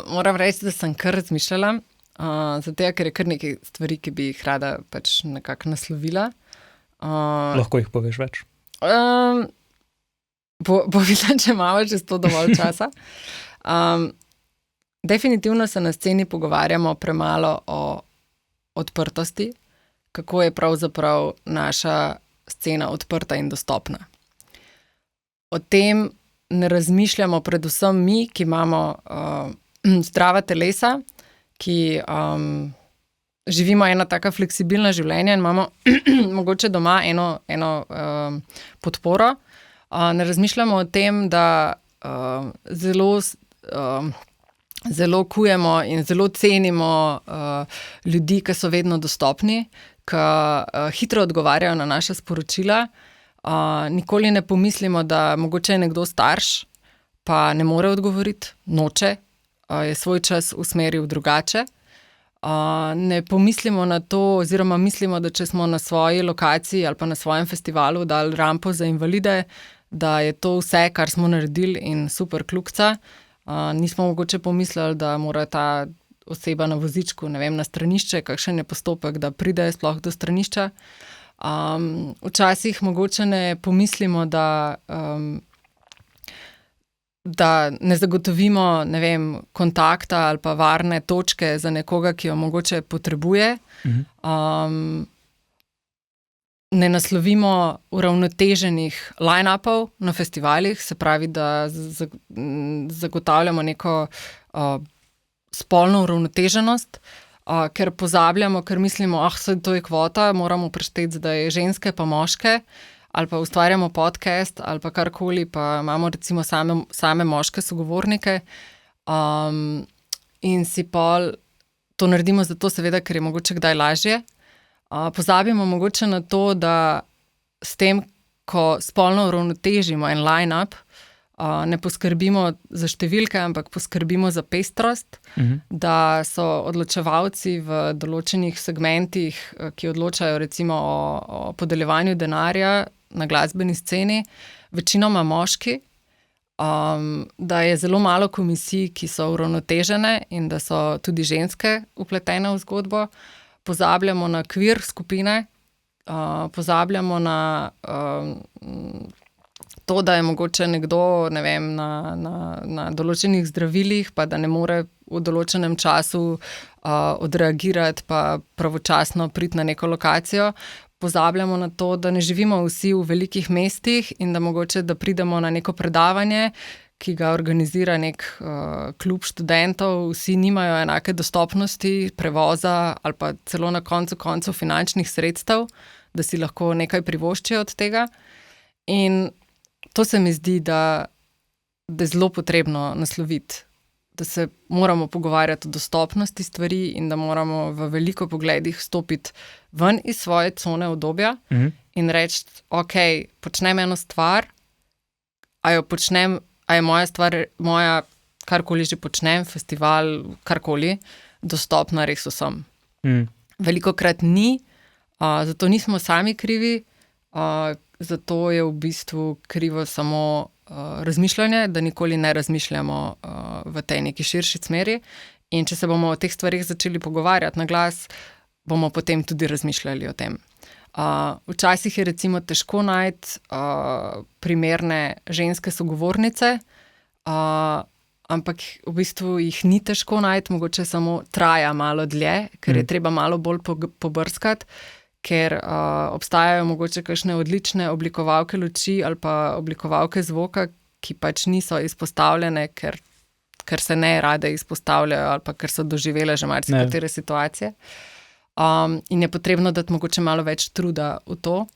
Moram reči, da sem kar razmišljala, zato ker je kar nekaj stvari, ki bi jih rada pač nekako naslovila. Lahko jih poveš več? Bo videla, če imamo čez to dovolj časa. Definitivno se na sceni pogovarjamo premalo o odprtosti, kako je pravzaprav naša scena odprta in dostopna. O tem ne razmišljamo predvsem mi, ki imamo zdrava telesa, ki živimo ena taka fleksibilna življenja in imamo mogoče doma eno podporo. Ne razmišljamo o tem, da zelo kujemo in zelo cenimo ljudi, ki so vedno dostopni, ki hitro odgovarjajo na naša sporočila. Nikoli ne pomislimo, da mogoče je nekdo starš, pa ne more odgovoriti, noče, je svoj čas usmeril drugače. Ne pomislimo na to, oziroma mislimo, da če smo na svoji lokaciji ali pa na svojem festivalu dali rampo za invalide, da je to vse, kar smo naredili in super klukca. Nismo mogoče pomislili, da mora ta oseba na vozičku, ne vem, na stranišče, kakšen je postopek, da pride sploh do stranišča. Včasih mogoče ne pomislimo, da ne zagotovimo, ne vem, kontakta ali pa varne točke za nekoga, ki jo mogoče potrebuje. Ne naslovimo uravnoteženih line-upov na festivalih, se pravi, da zagotavljamo neko spolno uravnoteženost, ker pozabljamo, ker mislimo, to je kvota, moramo prešteti zdaj ženske pa moške, ali pa ustvarjamo podcast, ali pa karkoli, pa imamo recimo same moške sogovornike. In si pol to naredimo zato seveda, ker je mogoče kdaj lažje. Pozabimo mogoče na to, da s tem, ko spolno uravnotežimo en line-up, ne poskrbimo za številke, ampak poskrbimo za pestrost, da so odločevalci v določenih segmentih, ki odločajo recimo o podeljevanju denarja na glasbeni sceni, večinoma moški, da je zelo malo komisij, ki so uravnotežene in da so tudi ženske vpletene v zgodbo. Pozabljamo na queer skupine, pozabljamo na to, da je mogoče nekdo, ne vem, na določenih zdravilih, pa da ne more v določenem času odreagirati pa pravočasno priti na neko lokacijo. Pozabljamo na to, da ne živimo vsi v velikih mestih in da mogoče, da pridemo na neko predavanje, ki ga organizira nek klub študentov, vsi nimajo enake dostopnosti, prevoza ali pa celo na koncu finančnih sredstev, da si lahko nekaj privoščijo od tega. In to se mi zdi, da je zelo potrebno nasloviti, da se moramo pogovarjati o dostopnosti stvari in da moramo v veliko pogledih stopiti ven iz svoje cone udobja in reči, ok, počnem eno stvar, a je moja stvar, karkoli že počnem, festival, karkoli, dostopna res vsem. Velikokrat ni, zato nismo sami krivi, zato je v bistvu krivo samo razmišljanje, da nikoli ne razmišljamo v tej neki širši smeri. In če se bomo o teh stvarih začeli pogovarjati na glas, bomo potem tudi razmišljali o tem. Včasih je recimo težko najti primerne ženske sogovornice, ampak v bistvu jih ni težko najti, mogoče samo traja malo dlje, ker je treba malo bolj pobrskati, ker obstajajo mogoče kakšne odlične oblikovalke luči ali pa oblikovalke zvoka, ki pač niso izpostavljene, ker se ne rade izpostavljajo ali pa ker so doživele že marsikatere situacije. In je potrebno dati mogoče malo več truda v to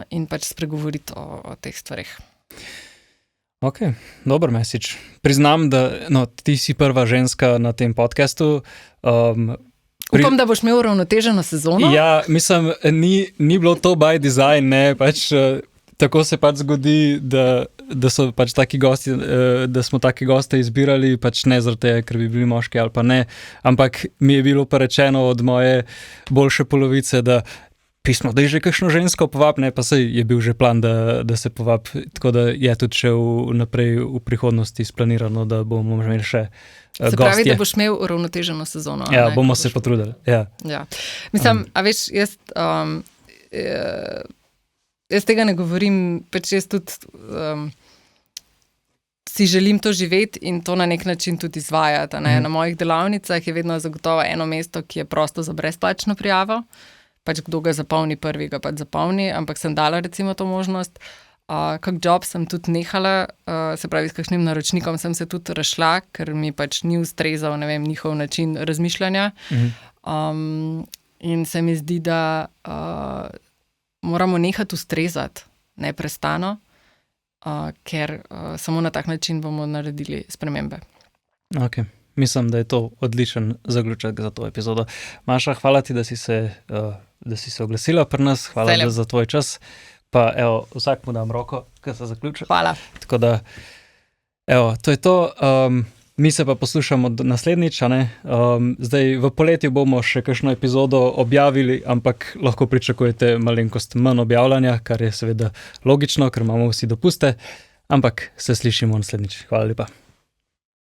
in pač spregovoriti o teh stvarih. Ok, dober message. Priznam, da ti si prva ženska na tem podcastu. Upam, da boš imel uravnoteženo sezono. Ja, mislim, ni bilo to by design, ne, pač tako se pač zgodi, da so pač taki gosti, da smo take goste izbirali, pač ne zaradi tega, ker bi bili moški ali pa ne, ampak mi je bilo pa rečeno od moje boljše polovice, da pismo, da je že kakšno žensko povab, ne, pa saj je bil že plan, da se povab, tako da je tudi še naprej v prihodnosti splanirano, da bomo imeli še Se pravi, da boš imel uravnoteženo sezono. Ja, bomo se potrudili. Ja. Mislim, a veš, jaz tega ne govorim, pač jaz tudi si želim to živeti in to na nek način tudi izvajati. Na mojih delavnicah je vedno zagotovo eno mesto, ki je prosto za brezplačno prijavo. Pač kdo ga zapolni prvi, ga pač zapolni, ampak sem dala recimo to možnost. Kak job sem tudi nehala, se pravi, s kakšnim naročnikom sem se tudi razšla, ker mi pač ni ustrezal, ne vem, njihov način razmišljanja. In se mi zdi, da moramo nehati ustrezati neprestano, ker samo na tak način bomo naredili spremembe. Ok, mislim, da je to odličen zaključek za to epizodo. Maša, hvala ti, da si se oglasila pri nas, hvala za tvoj čas. Pa evo, vsak mu dam roko, ko se zaključi. Hvala. Tako da, evo, to je to. Mi se pa poslušamo naslednjič, ne? Zdaj v poletju bomo še kakšno epizodo objavili, ampak lahko pričakujete malenkost manj objavljanja, kar je seveda logično, ker imamo vsi dopuste, ampak se slišimo naslednjič. Hvala lepa.